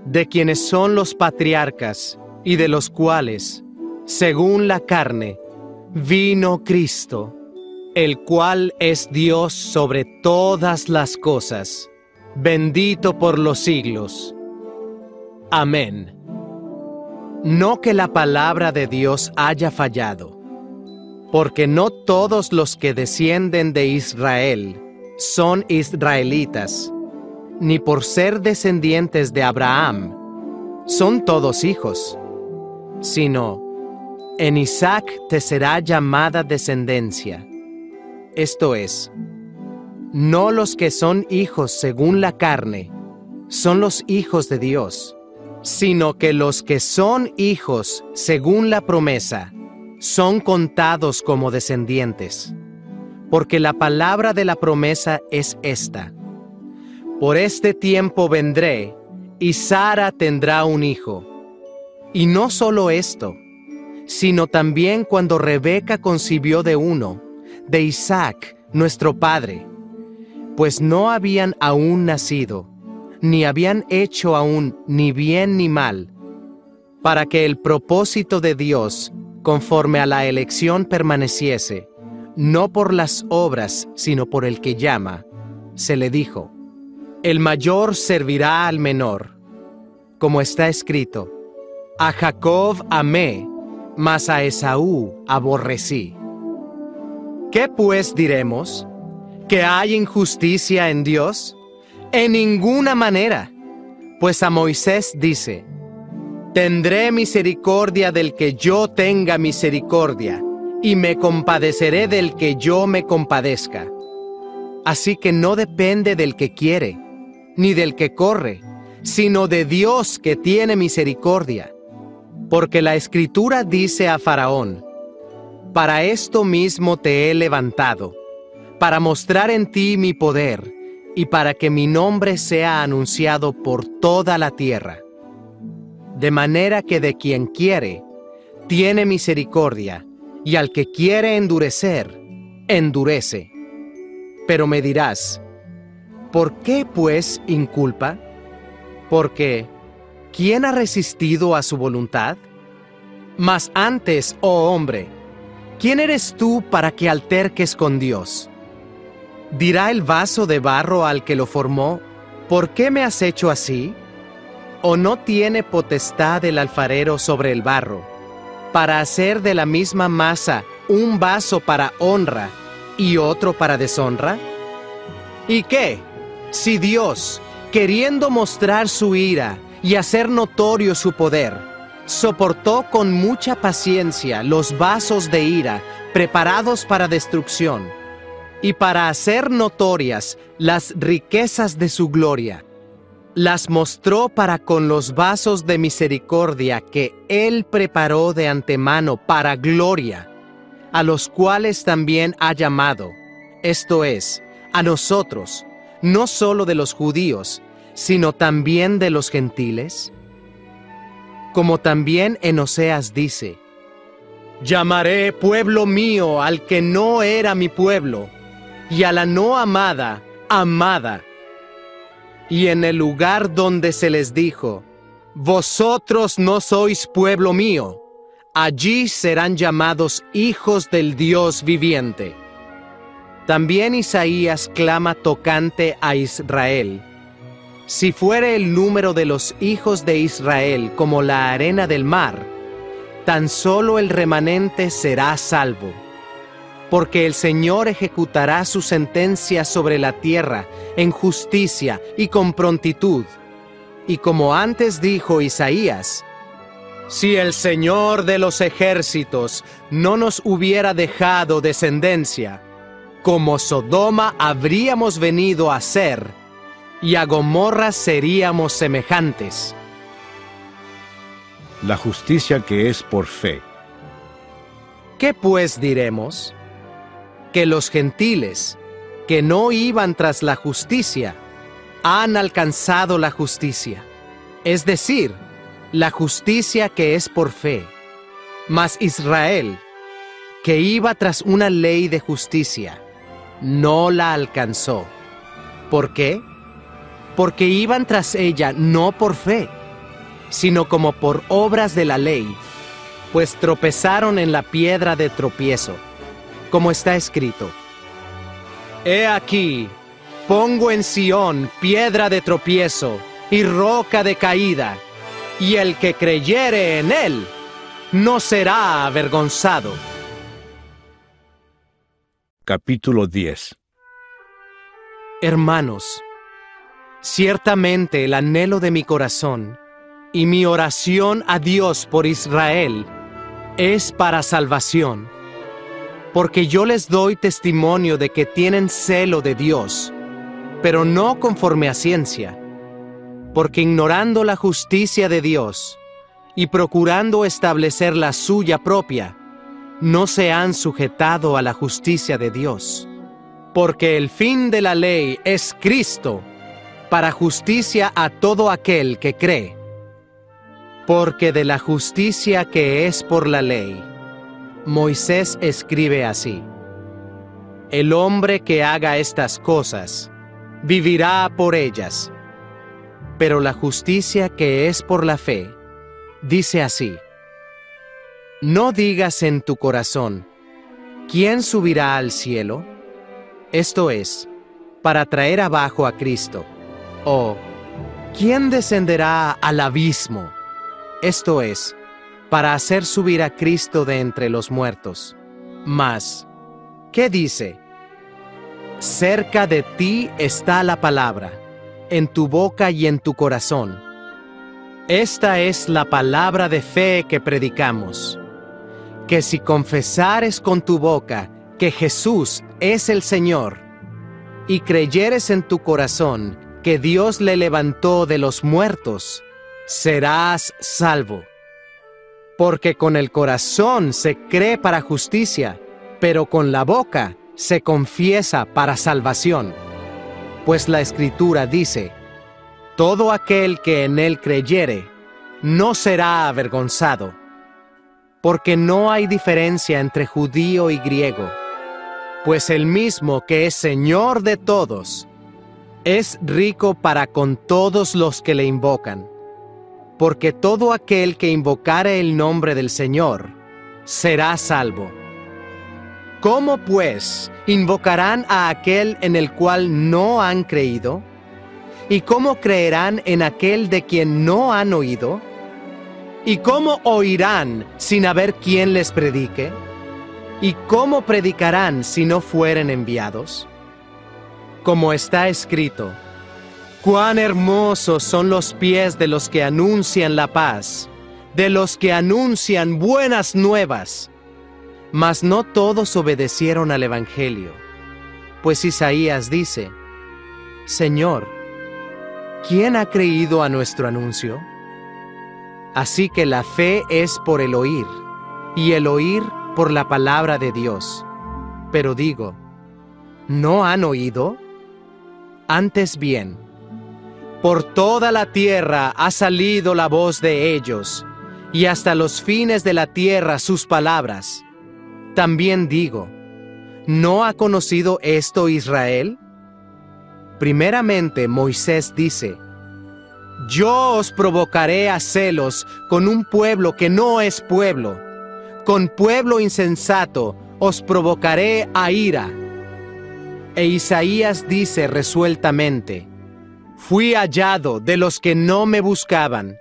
Speaker 2: de quienes son los patriarcas y de los cuales, según la carne, vino Cristo, el cual es Dios sobre todas las cosas, bendito por los siglos. Amén. No que la palabra de Dios haya fallado, porque no todos los que descienden de Israel son israelitas, ni por ser descendientes de Abraham son todos hijos, sino en Isaac te será llamada descendencia. Esto es, no los que son hijos según la carne son los hijos de Dios, sino que los que son hijos según la promesa son contados como descendientes, porque la palabra de la promesa es esta: por este tiempo vendré, y Sara tendrá un hijo. Y no solo esto, sino también cuando Rebeca concibió de uno, de Isaac, nuestro padre, pues no habían aún nacido, ni habían hecho aún ni bien ni mal, para que el propósito de Dios, conforme a la elección, permaneciese, no por las obras, sino por el que llama, se le dijo: el mayor servirá al menor. Como está escrito: a Jacob amé, mas a Esaú aborrecí. ¿Qué pues diremos? ¿Que hay injusticia en Dios? En ninguna manera. Pues a Moisés dice: tendré misericordia del que yo tenga misericordia, y me compadeceré del que yo me compadezca. Así que no depende del que quiere, ni del que corre, sino de Dios que tiene misericordia. Porque la Escritura dice a Faraón: para esto mismo te he levantado, para mostrar en ti mi poder, y para que mi nombre sea anunciado por toda la tierra. De manera que de quien quiere, tiene misericordia, y al que quiere endurecer, endurece. Pero me dirás: ¿por qué pues inculpa? Porque ¿quién ha resistido a su voluntad? Mas antes, oh hombre, ¿quién eres tú para que alterques con Dios? ¿Dirá el vaso de barro al que lo formó: ¿por qué me has hecho así? ¿O no tiene potestad el alfarero sobre el barro, para hacer de la misma masa un vaso para honra y otro para deshonra? ¿Y qué? Si Dios, queriendo mostrar su ira y hacer notorio su poder, soportó con mucha paciencia los vasos de ira preparados para destrucción, y para hacer notorias las riquezas de su gloria, las mostró para con los vasos de misericordia que Él preparó de antemano para gloria, a los cuales también ha llamado, esto es, a nosotros, no solo de los judíos, sino también de los gentiles? Como también en Oseas dice: llamaré pueblo mío al que no era mi pueblo, y a la no amada, amada. Y en el lugar donde se les dijo: vosotros no sois pueblo mío, allí serán llamados hijos del Dios viviente. También Isaías clama tocante a Israel: si fuere el número de los hijos de Israel como la arena del mar, tan solo el remanente será salvo. Porque el Señor ejecutará su sentencia sobre la tierra en justicia y con prontitud. Y como antes dijo Isaías: si el Señor de los ejércitos no nos hubiera dejado descendencia, como Sodoma habríamos venido a ser, y a Gomorra seríamos semejantes.
Speaker 1: La justicia que es por fe.
Speaker 2: ¿Qué pues diremos? Que los gentiles, que no iban tras la justicia, han alcanzado la justicia, es decir, la justicia que es por fe. Mas Israel, que iba tras una ley de justicia, no la alcanzó. ¿Por qué? Porque iban tras ella no por fe, sino como por obras de la ley, pues tropezaron en la piedra de tropiezo. Como está escrito: he aquí, pongo en Sión piedra de tropiezo y roca de caída, y el que creyere en él no será avergonzado.
Speaker 1: Capítulo 10.
Speaker 2: Hermanos, ciertamente el anhelo de mi corazón y mi oración a Dios por Israel es para salvación. Porque yo les doy testimonio de que tienen celo de Dios, pero no conforme a ciencia, porque ignorando la justicia de Dios y procurando establecer la suya propia, no se han sujetado a la justicia de Dios. Porque el fin de la ley es Cristo, para justicia a todo aquel que cree. Porque de la justicia que es por la ley, Moisés escribe así: el hombre que haga estas cosas vivirá por ellas. Pero la justicia que es por la fe, dice así: no digas en tu corazón, ¿quién subirá al cielo? Esto es, para traer abajo a Cristo. O, ¿quién descenderá al abismo? Esto es, para hacer subir a Cristo de entre los muertos. Mas, ¿qué dice? Cerca de ti está la palabra, en tu boca y en tu corazón. Esta es la palabra de fe que predicamos, que si confesares con tu boca que Jesús es el Señor, y creyeres en tu corazón que Dios le levantó de los muertos, serás salvo. Porque con el corazón se cree para justicia, pero con la boca se confiesa para salvación. Pues la Escritura dice: todo aquel que en él creyere, no será avergonzado. Porque no hay diferencia entre judío y griego, pues el mismo que es Señor de todos, es rico para con todos los que le invocan. Porque todo aquel que invocare el nombre del Señor, será salvo. ¿Cómo pues invocarán a aquel en el cual no han creído? ¿Y cómo creerán en aquel de quien no han oído? ¿Y cómo oirán sin haber quien les predique? ¿Y cómo predicarán si no fueren enviados? Como está escrito: cuán hermosos son los pies de los que anuncian la paz, de los que anuncian buenas nuevas. Mas no todos obedecieron al Evangelio. Pues Isaías dice: Señor, ¿quién ha creído a nuestro anuncio? Así que la fe es por el oír, y el oír por la palabra de Dios. Pero digo, ¿no han oído? Antes bien, por toda la tierra ha salido la voz de ellos, y hasta los fines de la tierra sus palabras. También digo, ¿no ha conocido esto Israel? Primeramente Moisés dice: yo os provocaré a celos con un pueblo que no es pueblo, con pueblo insensato os provocaré a ira. E Isaías dice resueltamente: fui hallado de los que no me buscaban,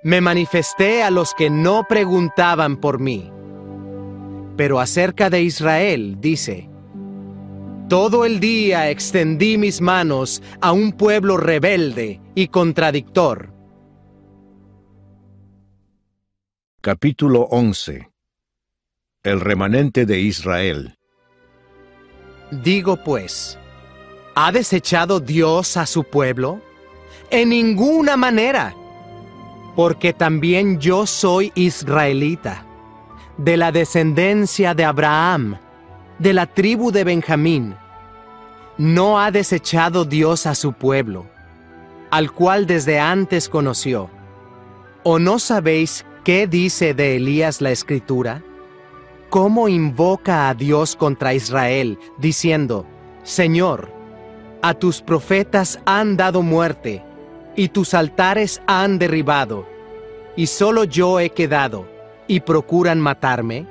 Speaker 2: me manifesté a los que no preguntaban por mí. Pero acerca de Israel dice: todo el día extendí mis manos a un pueblo rebelde y contradictor.
Speaker 1: Capítulo 11. El remanente de Israel.
Speaker 2: Digo pues, ¿ha desechado Dios a su pueblo? En ninguna manera, porque también yo soy israelita, de la descendencia de Abraham, de la tribu de Benjamín. No ha desechado Dios a su pueblo, al cual desde antes conoció. ¿O no sabéis qué dice de Elías la Escritura? ¿Cómo invoca a Dios contra Israel, diciendo: Señor, a tus profetas han dado muerte, y tus altares han derribado, y solo yo he quedado, y procuran matarme?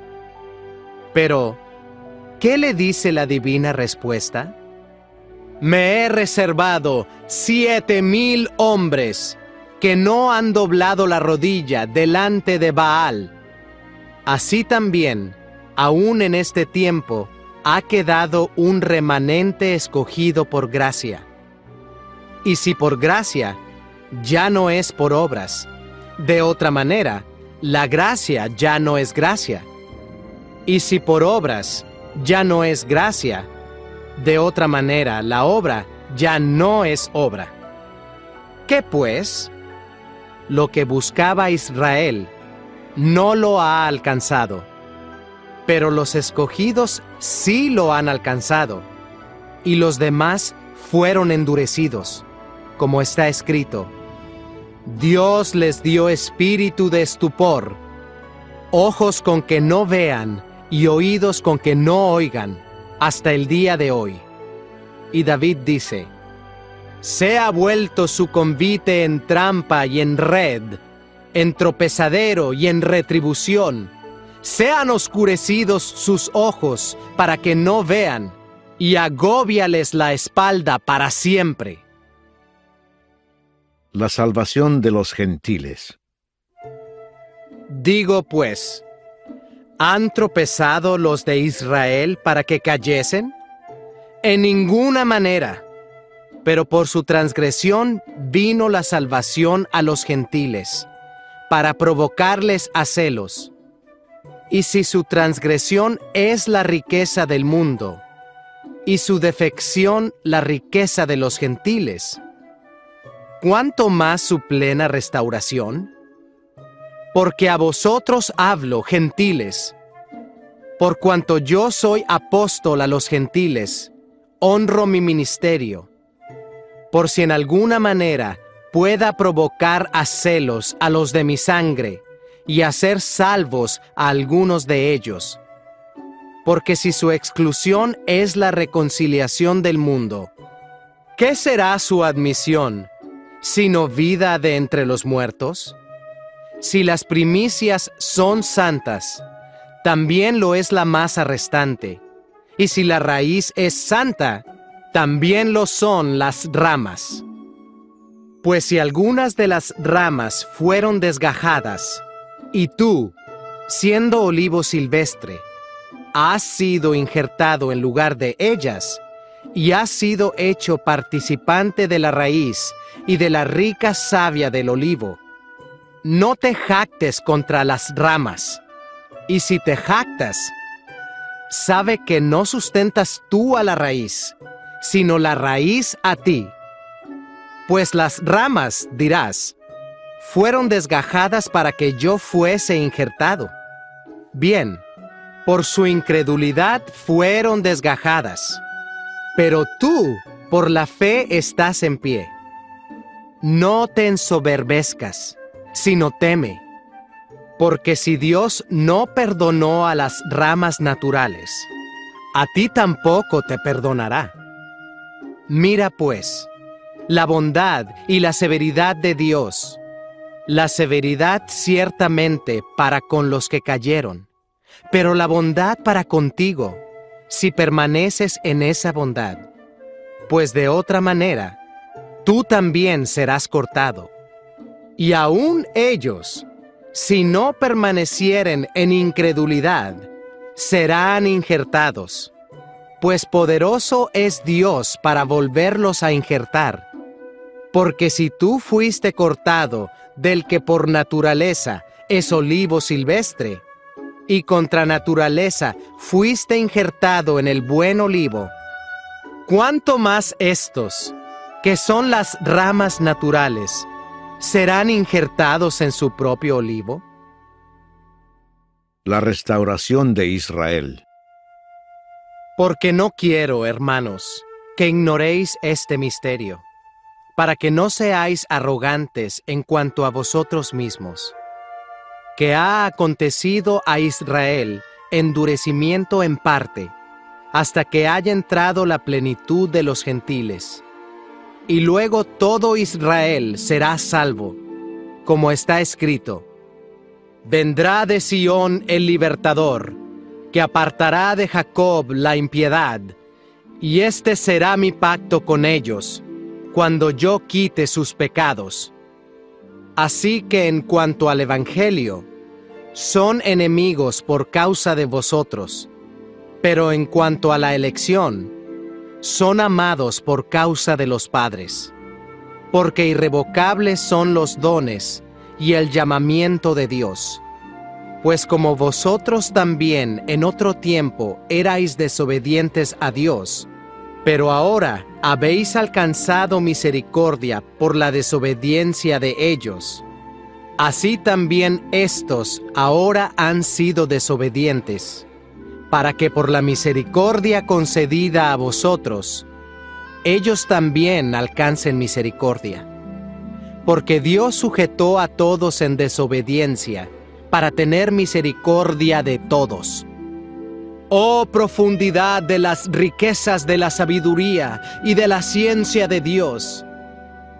Speaker 2: Pero, ¿qué le dice la divina respuesta? Me he reservado 7,000 hombres que no han doblado la rodilla delante de Baal. Así también, aún en este tiempo, ha quedado un remanente escogido por gracia. Y si por gracia, ya no es por obras. De otra manera, la gracia ya no es gracia. Y si por obras, ya no es gracia. De otra manera, la obra ya no es obra. ¿Qué pues? Lo que buscaba Israel no lo ha alcanzado, pero los escogidos sí lo han alcanzado, y los demás fueron endurecidos, como está escrito: Dios les dio espíritu de estupor, ojos con que no vean y oídos con que no oigan, hasta el día de hoy. Y David dice: Sea vuelto su convite en trampa y en red, en tropezadero y en retribución. Sean oscurecidos sus ojos para que no vean, y agóbiales la espalda para siempre.
Speaker 1: La salvación de los gentiles.
Speaker 2: Digo pues, ¿han tropezado los de Israel para que cayesen? En ninguna manera. Pero por su transgresión vino la salvación a los gentiles, para provocarles a celos. Y si su transgresión es la riqueza del mundo, y su defección la riqueza de los gentiles, ¿cuánto más su plena restauración? Porque a vosotros hablo, gentiles, por cuanto yo soy apóstol a los gentiles, honro mi ministerio, por si en alguna manera pueda provocar a celos a los de mi sangre y hacer salvos a algunos de ellos. Porque si su exclusión es la reconciliación del mundo, ¿qué será su admisión, sino vida de entre los muertos? Si las primicias son santas, también lo es la masa restante, y si la raíz es santa, también lo son las ramas. Pues si algunas de las ramas fueron desgajadas, y tú, siendo olivo silvestre, has sido injertado en lugar de ellas, y has sido hecho participante de la raíz y de la rica savia del olivo, no te jactes contra las ramas, y si te jactas, sabe que no sustentas tú a la raíz, sino la raíz a ti. Pues las ramas, dirás, fueron desgajadas para que yo fuese injertado. Bien, por su incredulidad fueron desgajadas, pero tú, por la fe, estás en pie. No te ensoberbezcas, sino teme, porque si Dios no perdonó a las ramas naturales, a ti tampoco te perdonará. Mira pues, la bondad y la severidad de Dios, la severidad ciertamente para con los que cayeron, pero la bondad para contigo, si permaneces en esa bondad, pues de otra manera, tú también serás cortado. Y aún ellos, si no permanecieren en incredulidad, serán injertados. Pues poderoso es Dios para volverlos a injertar. Porque si tú fuiste cortado del que por naturaleza es olivo silvestre, y contra naturaleza fuiste injertado en el buen olivo, ¿cuánto más estos, que son las ramas naturales, serán injertados en su propio olivo?
Speaker 1: La restauración de Israel.
Speaker 2: Porque no quiero, hermanos, que ignoréis este misterio, para que no seáis arrogantes en cuanto a vosotros mismos, que ha acontecido a Israel endurecimiento en parte, hasta que haya entrado la plenitud de los gentiles. Y luego todo Israel será salvo, como está escrito: vendrá de Sión el libertador, que apartará de Jacob la impiedad, y este será mi pacto con ellos, cuando yo quite sus pecados. Así que en cuanto al Evangelio, son enemigos por causa de vosotros, pero en cuanto a la elección, son amados por causa de los padres, porque irrevocables son los dones y el llamamiento de Dios. Pues como vosotros también en otro tiempo erais desobedientes a Dios, pero ahora habéis alcanzado misericordia por la desobediencia de ellos, así también éstos ahora han sido desobedientes, para que por la misericordia concedida a vosotros, ellos también alcancen misericordia. Porque Dios sujetó a todos en desobediencia, para tener misericordia de todos. Oh profundidad de las riquezas de la sabiduría y de la ciencia de Dios,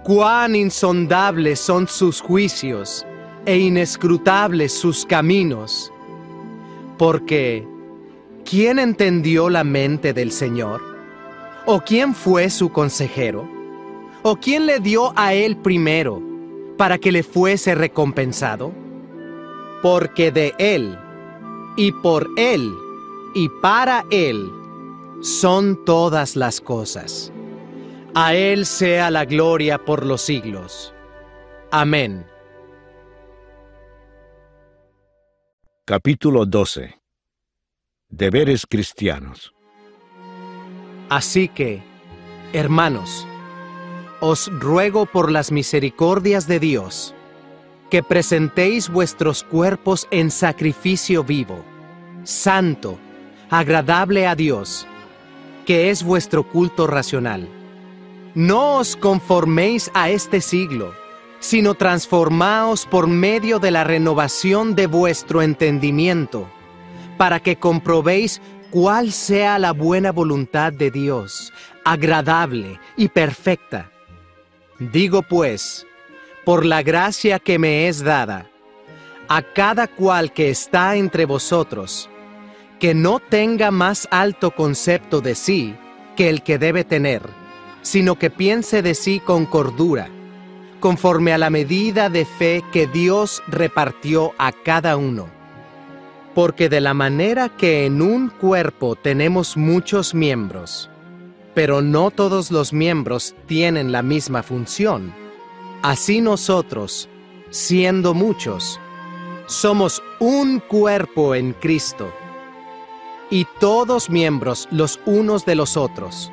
Speaker 2: Cuán insondables son sus juicios e inescrutables sus caminos. Porque, ¿quién entendió la mente del Señor? ¿O quién fue su consejero? ¿O quién le dio a él primero para que le fuese recompensado? Porque de él, y por él, y para él, son todas las cosas. A él sea la gloria por los siglos. Amén.
Speaker 1: Capítulo 12. Deberes cristianos.
Speaker 2: Así que, hermanos, os ruego por las misericordias de Dios, que presentéis vuestros cuerpos en sacrificio vivo, santo, agradable a Dios, que es vuestro culto racional. No os conforméis a este siglo, sino transformaos por medio de la renovación de vuestro entendimiento, para que comprobéis cuál sea la buena voluntad de Dios, agradable y perfecta. Digo pues, por la gracia que me es dada, a cada cual que está entre vosotros, que no tenga más alto concepto de sí que el que debe tener, sino que piense de sí con cordura, conforme a la medida de fe que Dios repartió a cada uno. Porque de la manera que en un cuerpo tenemos muchos miembros, pero no todos los miembros tienen la misma función, así nosotros, siendo muchos, somos un cuerpo en Cristo, y todos miembros los unos de los otros.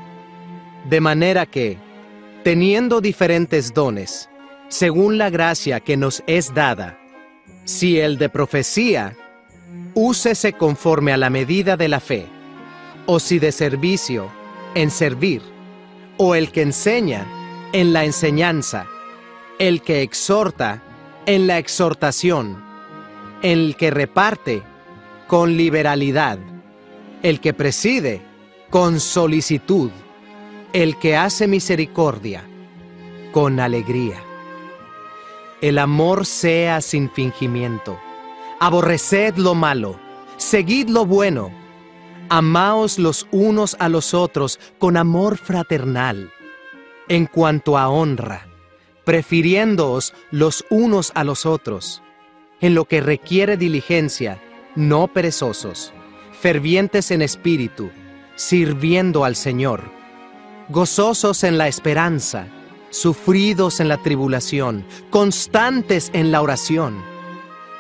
Speaker 2: De manera que, teniendo diferentes dones, según la gracia que nos es dada, si el de profecía, úsese conforme a la medida de la fe, o si de servicio, en servir, o el que enseña, en la enseñanza, el que exhorta, en la exhortación, el que reparte, con liberalidad, el que preside, con solicitud, el que hace misericordia, con alegría. El amor sea sin fingimiento. Aborreced lo malo, seguid lo bueno. Amaos los unos a los otros con amor fraternal. En cuanto a honra, prefiriéndoos los unos a los otros. En lo que requiere diligencia, no perezosos, fervientes en espíritu, sirviendo al Señor. Gozosos en la esperanza, sufridos en la tribulación, constantes en la oración,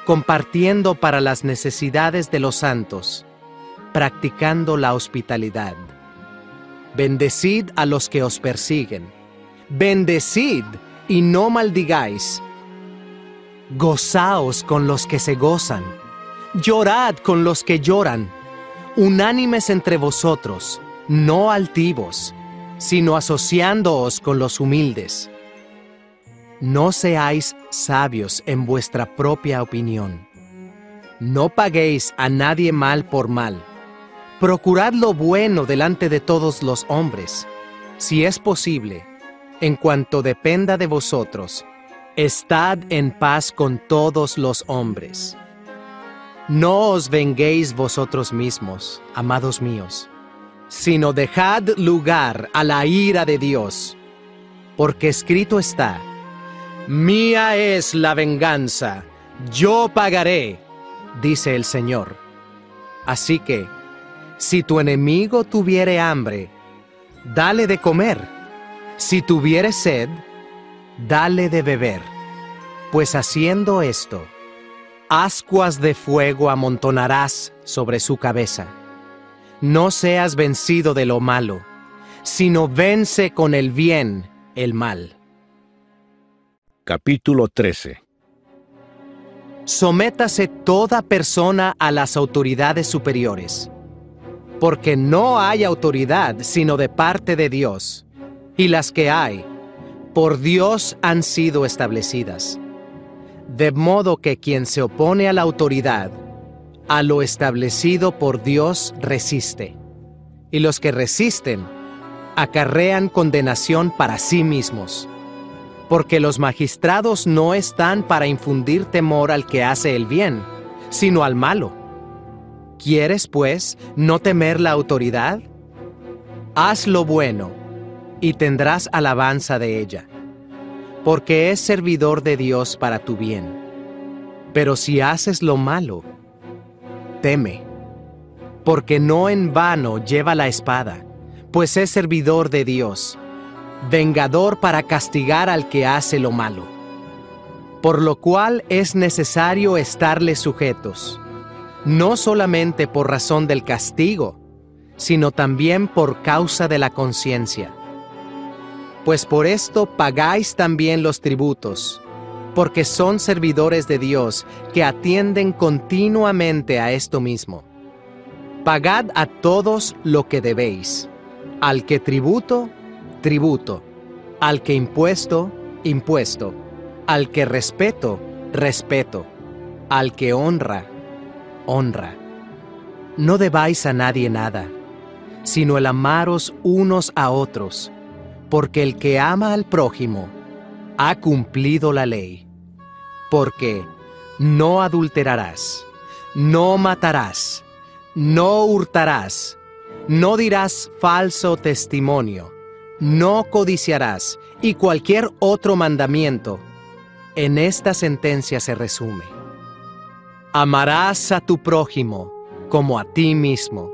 Speaker 2: compartiendo para las necesidades de los santos, practicando la hospitalidad. Bendecid a los que os persiguen, bendecid y no maldigáis. Gozaos con los que se gozan, llorad con los que lloran, unánimes entre vosotros, no altivos, sino asociándoos con los humildes. No seáis sabios en vuestra propia opinión. No paguéis a nadie mal por mal. Procurad lo bueno delante de todos los hombres. Si es posible, en cuanto dependa de vosotros, estad en paz con todos los hombres. No os venguéis vosotros mismos, amados míos, sino dejad lugar a la ira de Dios, porque escrito está: mía es la venganza, yo pagaré, dice el Señor. Así que, si tu enemigo tuviere hambre, dale de comer; si tuviere sed, dale de beber, pues haciendo esto, ascuas de fuego amontonarás sobre su cabeza. No seas vencido de lo malo, sino vence con el bien el mal.
Speaker 1: Capítulo 13.
Speaker 2: Sométase toda persona a las autoridades superiores, porque no hay autoridad sino de parte de Dios, y las que hay, por Dios han sido establecidas. De modo que quien se opone a la autoridad, a lo establecido por Dios resiste, y los que resisten acarrean condenación para sí mismos, Porque los magistrados no están para infundir temor al que hace el bien, sino al malo. ¿Quieres, pues, no temer la autoridad? Haz lo bueno, y tendrás alabanza de ella, porque es servidor de Dios para tu bien. Pero si haces lo malo, teme, porque no en vano lleva la espada, pues es servidor de Dios, vengador para castigar al que hace lo malo. Por lo cual es necesario estarle sujetos, no solamente por razón del castigo, sino también por causa de la conciencia. Pues por esto pagáis también los tributos, porque son servidores de Dios que atienden continuamente a esto mismo. Pagad a todos lo que debéis, al que tributo, tributo, al que impuesto, impuesto, al que respeto, respeto, al que honra, honra. No debáis a nadie nada, sino el amaros unos a otros, porque el que ama al prójimo ha cumplido la ley. Porque no adulterarás, no matarás, no hurtarás, no dirás falso testimonio, no codiciarás, y cualquier otro mandamiento. En esta sentencia se resume: amarás a tu prójimo como a ti mismo.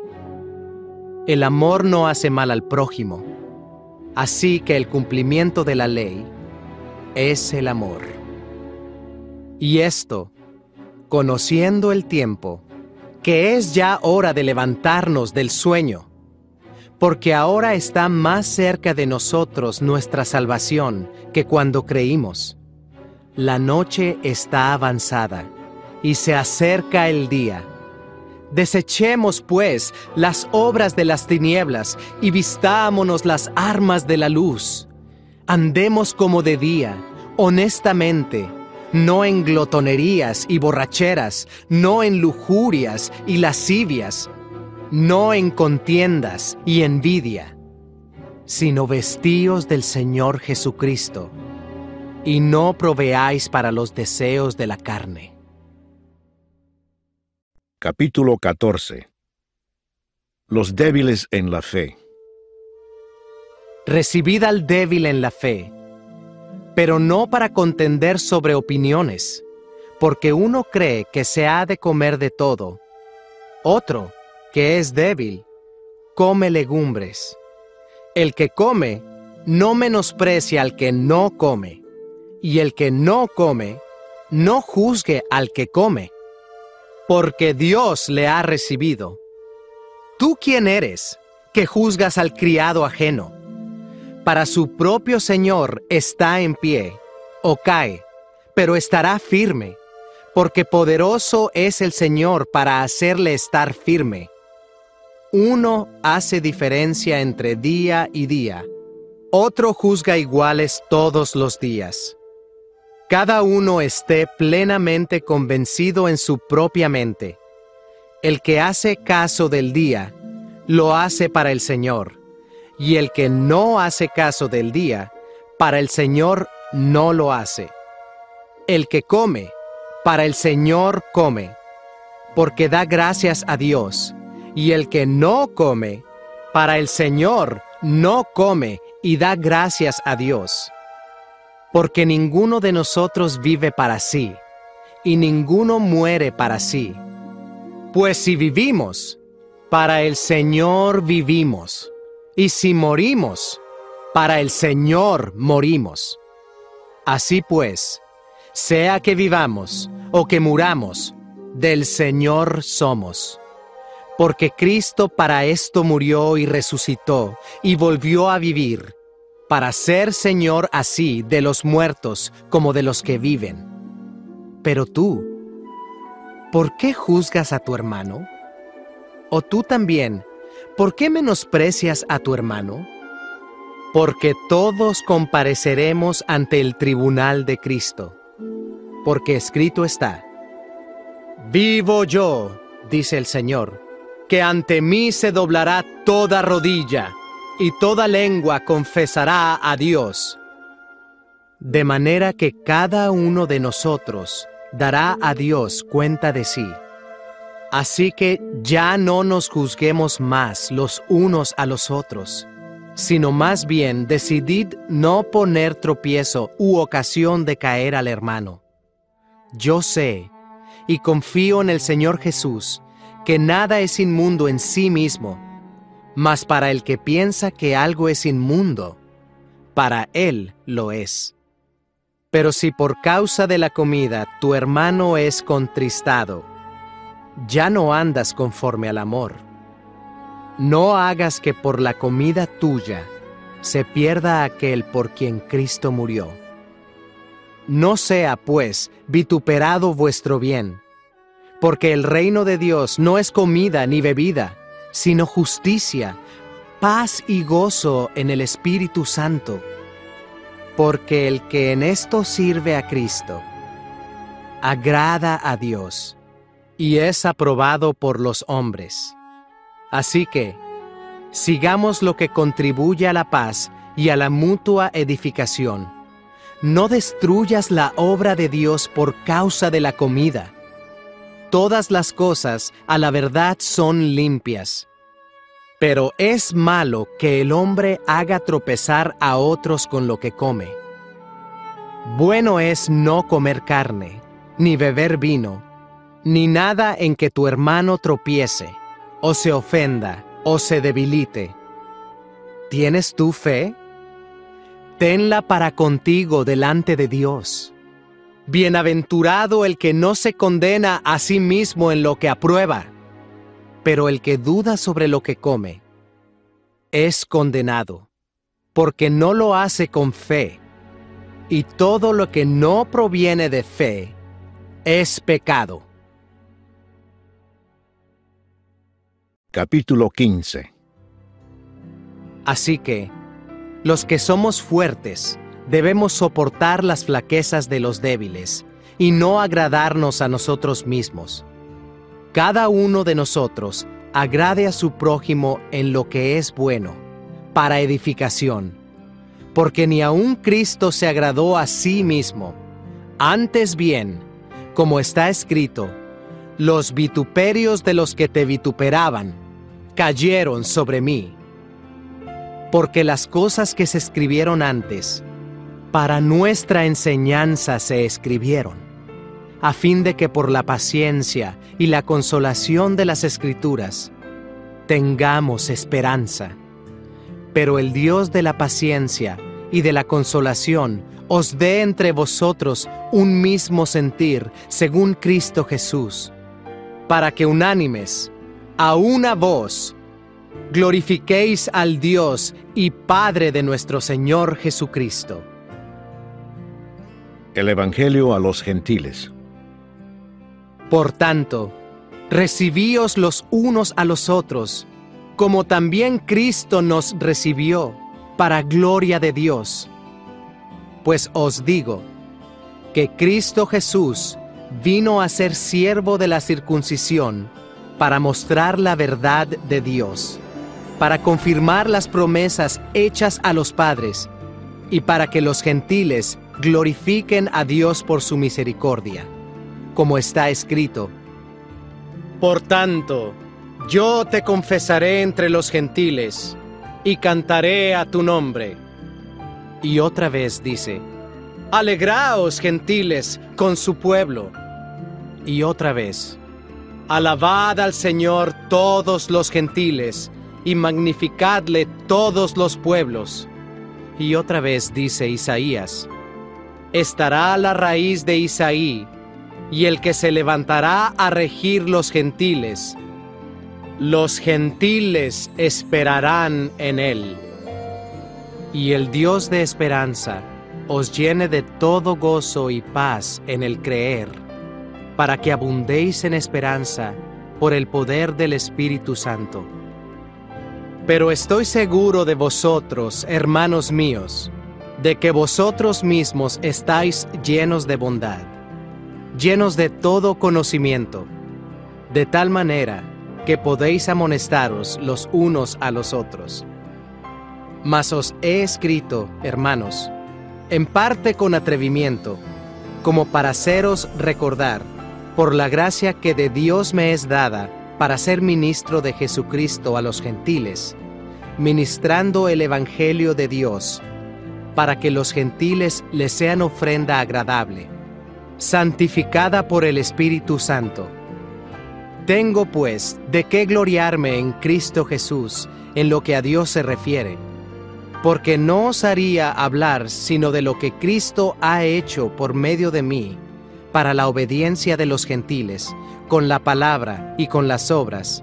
Speaker 2: El amor no hace mal al prójimo, así que el cumplimiento de la ley es el amor. Y esto, conociendo el tiempo, que es ya hora de levantarnos del sueño, porque ahora está más cerca de nosotros nuestra salvación que cuando creímos. La noche está avanzada, y se acerca el día. Desechemos, pues, las obras de las tinieblas, y vistámonos las armas de la luz. Andemos como de día, honestamente, no en glotonerías y borracheras, no en lujurias y lascivias, no en contiendas y envidia, sino vestíos del Señor Jesucristo, y no proveáis para los deseos de la carne.
Speaker 1: Capítulo 14. Los débiles en la fe.
Speaker 2: Recibid al débil en la fe, pero no para contender sobre opiniones, porque uno cree que se ha de comer de todo. Otro, que es débil, come legumbres. El que come, no menosprecia al que no come, y el que no come, no juzgue al que come, porque Dios le ha recibido. ¿Tú quién eres, que juzgas al criado ajeno? Para su propio Señor está en pie, o cae, pero estará firme, porque poderoso es el Señor para hacerle estar firme. Uno hace diferencia entre día y día, otro juzga iguales todos los días. Cada uno esté plenamente convencido en su propia mente. El que hace caso del día, lo hace para el Señor, y el que no hace caso del día, para el Señor no lo hace. El que come, para el Señor come, porque da gracias a Dios, y el que no come, para el Señor no come y da gracias a Dios. Porque ninguno de nosotros vive para sí, y ninguno muere para sí. Pues si vivimos, para el Señor vivimos, y si morimos, para el Señor morimos. Así pues, sea que vivamos o que muramos, del Señor somos. Porque Cristo para esto murió y resucitó, y volvió a vivir, para ser Señor así de los muertos como de los que viven. Pero tú, ¿por qué juzgas a tu hermano? ¿O tú también, por qué menosprecias a tu hermano? Porque todos compareceremos ante el tribunal de Cristo. Porque escrito está: vivo yo, dice el Señor, que ante mí se doblará toda rodilla, y toda lengua confesará a Dios. de manera que cada uno de nosotros dará a Dios cuenta de sí. Así que ya no nos juzguemos más los unos a los otros, sino más bien decidid no poner tropiezo u ocasión de caer al hermano. Yo sé y confío en el Señor Jesús, que nada es inmundo en sí mismo, mas para el que piensa que algo es inmundo, para él lo es. Pero si por causa de la comida tu hermano es contristado, ya no andas conforme al amor. No hagas que por la comida tuya se pierda aquel por quien Cristo murió. No sea, pues, vituperado vuestro bien, porque el reino de Dios no es comida ni bebida, sino justicia, paz y gozo en el Espíritu Santo. Porque el que en esto sirve a Cristo, agrada a Dios y es aprobado por los hombres. Así que, sigamos lo que contribuye a la paz y a la mutua edificación. No destruyas la obra de Dios por causa de la comida. Todas las cosas a la verdad son limpias. Pero es malo que el hombre haga tropezar a otros con lo que come. Bueno es no comer carne, ni beber vino, ni nada en que tu hermano tropiece, o se ofenda, o se debilite. ¿Tienes tú fe? Tenla para contigo delante de Dios. Bienaventurado el que no se condena a sí mismo en lo que aprueba, pero el que duda sobre lo que come es condenado, porque no lo hace con fe, y todo lo que no proviene de fe es pecado.
Speaker 1: Capítulo 15.
Speaker 2: Así que, los que somos fuertes debemos soportar las flaquezas de los débiles y no agradarnos a nosotros mismos. Cada uno de nosotros agrade a su prójimo en lo que es bueno, para edificación, porque ni aun Cristo se agradó a sí mismo. Antes bien, como está escrito, los vituperios de los que te vituperaban cayeron sobre mí. Porque las cosas que se escribieron antes, para nuestra enseñanza se escribieron, a fin de que por la paciencia y la consolación de las Escrituras tengamos esperanza. Pero el Dios de la paciencia y de la consolación os dé entre vosotros un mismo sentir según Cristo Jesús, para que unánimes, a una voz, glorifiquéis al Dios y Padre de nuestro Señor Jesucristo.
Speaker 1: El Evangelio a los gentiles.
Speaker 2: Por tanto, recibíos los unos a los otros, como también Cristo nos recibió, para gloria de Dios. Pues os digo, que Cristo Jesús vino a ser siervo de la circuncisión, para mostrar la verdad de Dios, para confirmar las promesas hechas a los padres, y para que los gentiles glorifiquen a Dios por su misericordia, como está escrito: Por tanto, yo te confesaré entre los gentiles, y cantaré a tu nombre. Y otra vez dice: Alegraos, gentiles, con su pueblo. Y otra vez: Alabad al Señor todos los gentiles, y magnificadle todos los pueblos. Y otra vez dice Isaías: Estará la raíz de Isaí, y el que se levantará a regir los gentiles. Los gentiles esperarán en él. Y el Dios de esperanza os llene de todo gozo y paz en el creer, para que abundéis en esperanza por el poder del Espíritu Santo. Pero estoy seguro de vosotros, hermanos míos, de que vosotros mismos estáis llenos de bondad, llenos de todo conocimiento, de tal manera que podéis amonestaros los unos a los otros. Mas os he escrito, hermanos, en parte con atrevimiento, como para haceros recordar, por la gracia que de Dios me es dada, para ser ministro de Jesucristo a los gentiles, ministrando el Evangelio de Dios, para que los gentiles les sean ofrenda agradable, santificada por el Espíritu Santo. Tengo, pues, de qué gloriarme en Cristo Jesús, en lo que a Dios se refiere, porque no osaría hablar sino de lo que Cristo ha hecho por medio de mí, para la obediencia de los gentiles, con la palabra y con las obras,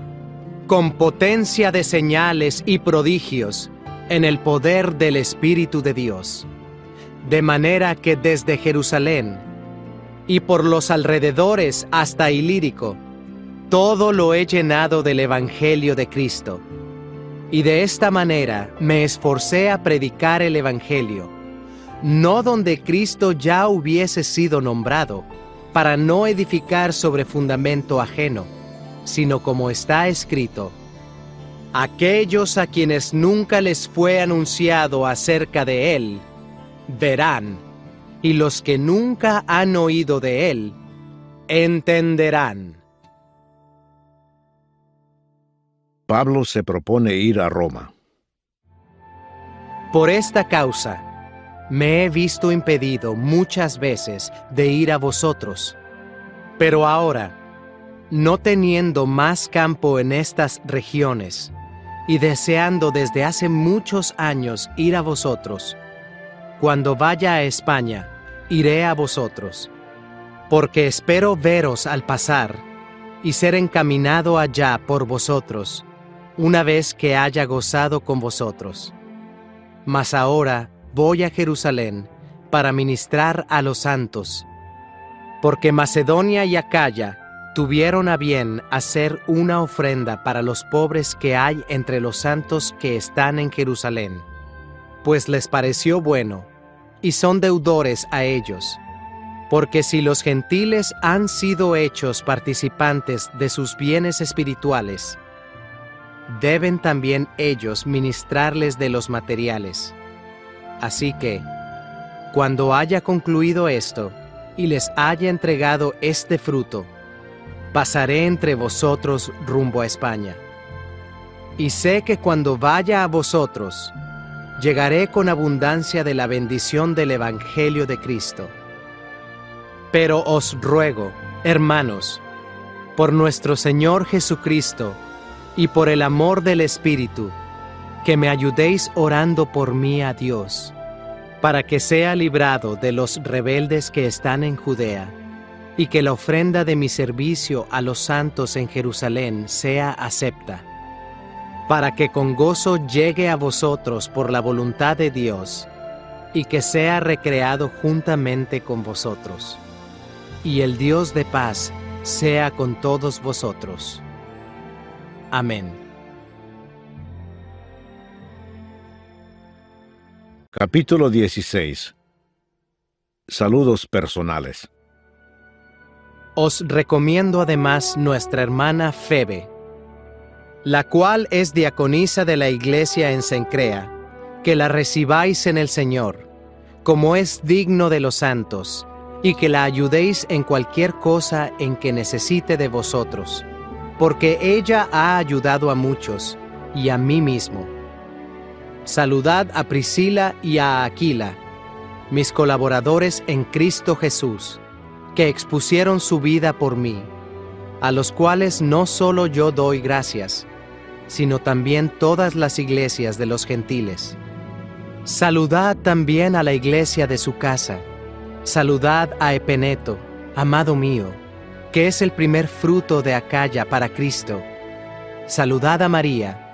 Speaker 2: con potencia de señales y prodigios, en el poder del Espíritu de Dios. De manera que desde Jerusalén y por los alrededores hasta Ilírico, todo lo he llenado del Evangelio de Cristo. Y de esta manera me esforcé a predicar el Evangelio, no donde Cristo ya hubiese sido nombrado, para no edificar sobre fundamento ajeno, sino como está escrito: aquellos a quienes nunca les fue anunciado acerca de Él, verán, y los que nunca han oído de Él, entenderán.
Speaker 1: Pablo se propone ir a Roma.
Speaker 2: Por esta causa, me he visto impedido muchas veces de ir a vosotros. Pero ahora, no teniendo más campo en estas regiones, y deseando desde hace muchos años ir a vosotros, cuando vaya a España, iré a vosotros, porque espero veros al pasar, y ser encaminado allá por vosotros, una vez que haya gozado con vosotros. Mas ahora voy a Jerusalén para ministrar a los santos, porque Macedonia y Acaya tuvieron a bien hacer una ofrenda para los pobres que hay entre los santos que están en Jerusalén, pues les pareció bueno, y son deudores a ellos, porque si los gentiles han sido hechos participantes de sus bienes espirituales, deben también ellos ministrarles de los materiales. Así que, cuando haya concluido esto, y les haya entregado este fruto, pasaré entre vosotros rumbo a España. Y sé que cuando vaya a vosotros, llegaré con abundancia de la bendición del Evangelio de Cristo. Pero os ruego, hermanos, por nuestro Señor Jesucristo, y por el amor del Espíritu, que me ayudéis orando por mí a Dios, para que sea librado de los rebeldes que están en Judea, y que la ofrenda de mi servicio a los santos en Jerusalén sea acepta, para que con gozo llegue a vosotros por la voluntad de Dios, y que sea recreado juntamente con vosotros. Y el Dios de paz sea con todos vosotros. Amén.
Speaker 1: Capítulo 16. Saludos personales.
Speaker 2: Os recomiendo además nuestra hermana Febe, la cual es diaconisa de la iglesia en Cencrea, que la recibáis en el Señor, como es digno de los santos, y que la ayudéis en cualquier cosa en que necesite de vosotros, porque ella ha ayudado a muchos, y a mí mismo. Saludad a Priscila y a Aquila, mis colaboradores en Cristo Jesús, que expusieron su vida por mí, a los cuales no solo yo doy gracias, sino también todas las iglesias de los gentiles. Saludad también a la iglesia de su casa. Saludad a Epeneto, amado mío, que es el primer fruto de Acaya para Cristo. Saludad a María,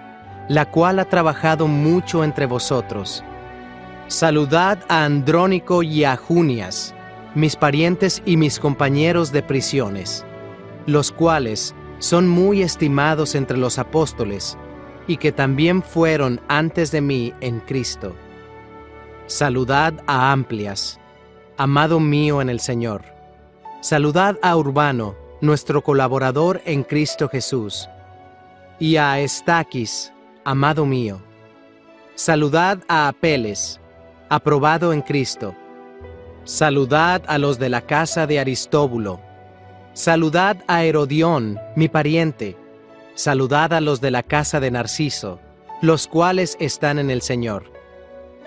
Speaker 2: la cual ha trabajado mucho entre vosotros. Saludad a Andrónico y a Junias, mis parientes y mis compañeros de prisiones, los cuales son muy estimados entre los apóstoles, y que también fueron antes de mí en Cristo. Saludad a Amplias, amado mío en el Señor. Saludad a Urbano, nuestro colaborador en Cristo Jesús, y a Estaquis, amado mío. Saludad a Apeles, aprobado en Cristo, Saludad a los de la casa de Aristóbulo. Saludad a Herodión, mi pariente. Saludad a los de la casa de Narciso, los cuales están en el Señor.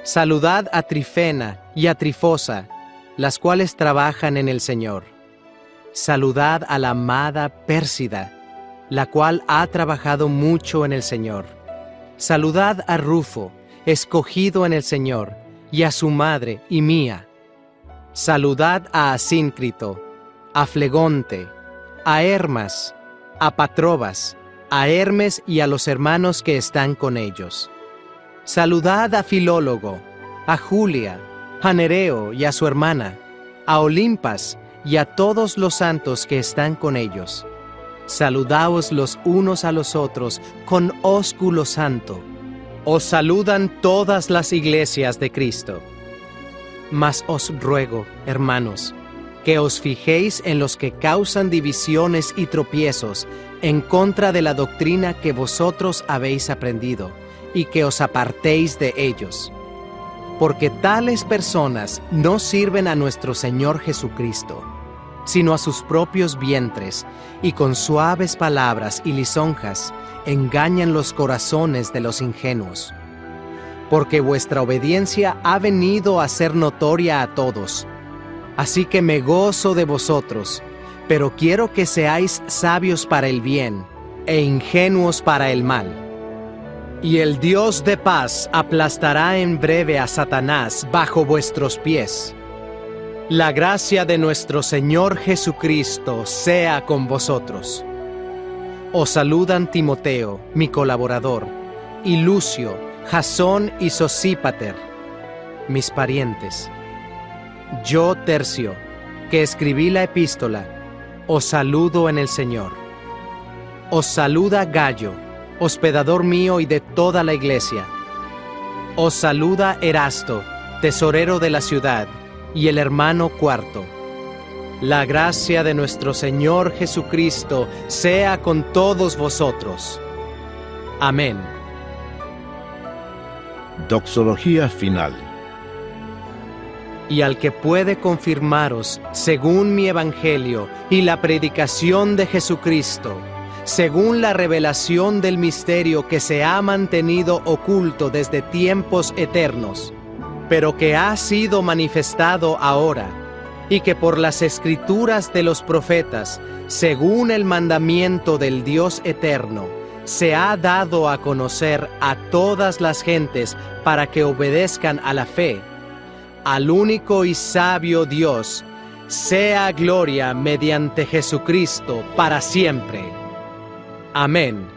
Speaker 2: Saludad a Trifena y a Trifosa, las cuales trabajan en el Señor. Saludad a la amada Pérsida, la cual ha trabajado mucho en el Señor. Saludad a Rufo, escogido en el Señor, y a su madre y mía. Saludad a Asíncrito, a Flegonte, a Hermas, a Patrobas, a Hermes y a los hermanos que están con ellos. Saludad a Filólogo, a Julia, a Nereo y a su hermana, a Olimpas y a todos los santos que están con ellos. Saludaos los unos a los otros con ósculo santo. Os saludan todas las iglesias de Cristo. Mas os ruego, hermanos, que os fijéis en los que causan divisiones y tropiezos en contra de la doctrina que vosotros habéis aprendido, y que os apartéis de ellos. Porque tales personas no sirven a nuestro Señor Jesucristo, sino a sus propios vientres, y con suaves palabras y lisonjas engañan los corazones de los ingenuos. Porque vuestra obediencia ha venido a ser notoria a todos. Así que me gozo de vosotros, pero quiero que seáis sabios para el bien, e ingenuos para el mal. Y el Dios de paz aplastará en breve a Satanás bajo vuestros pies. La gracia de nuestro Señor Jesucristo sea con vosotros. Os saludan Timoteo, mi colaborador, y Lucio, Jasón y Sosípater, mis parientes. Yo, Tercio, que escribí la epístola, os saludo en el Señor. Os saluda Gayo, hospedador mío y de toda la iglesia. Os saluda Erasto, tesorero de la ciudad, y el hermano Cuarto. La gracia de nuestro Señor Jesucristo sea con todos vosotros. Amén.
Speaker 1: Doxología final.
Speaker 2: Y al que puede confirmaros, según mi evangelio y la predicación de Jesucristo, según la revelación del misterio que se ha mantenido oculto desde tiempos eternos, pero que ha sido manifestado ahora, y que por las escrituras de los profetas, según el mandamiento del Dios eterno, se ha dado a conocer a todas las gentes para que obedezcan a la fe. Al único y sabio Dios, sea gloria mediante Jesucristo para siempre. Amén.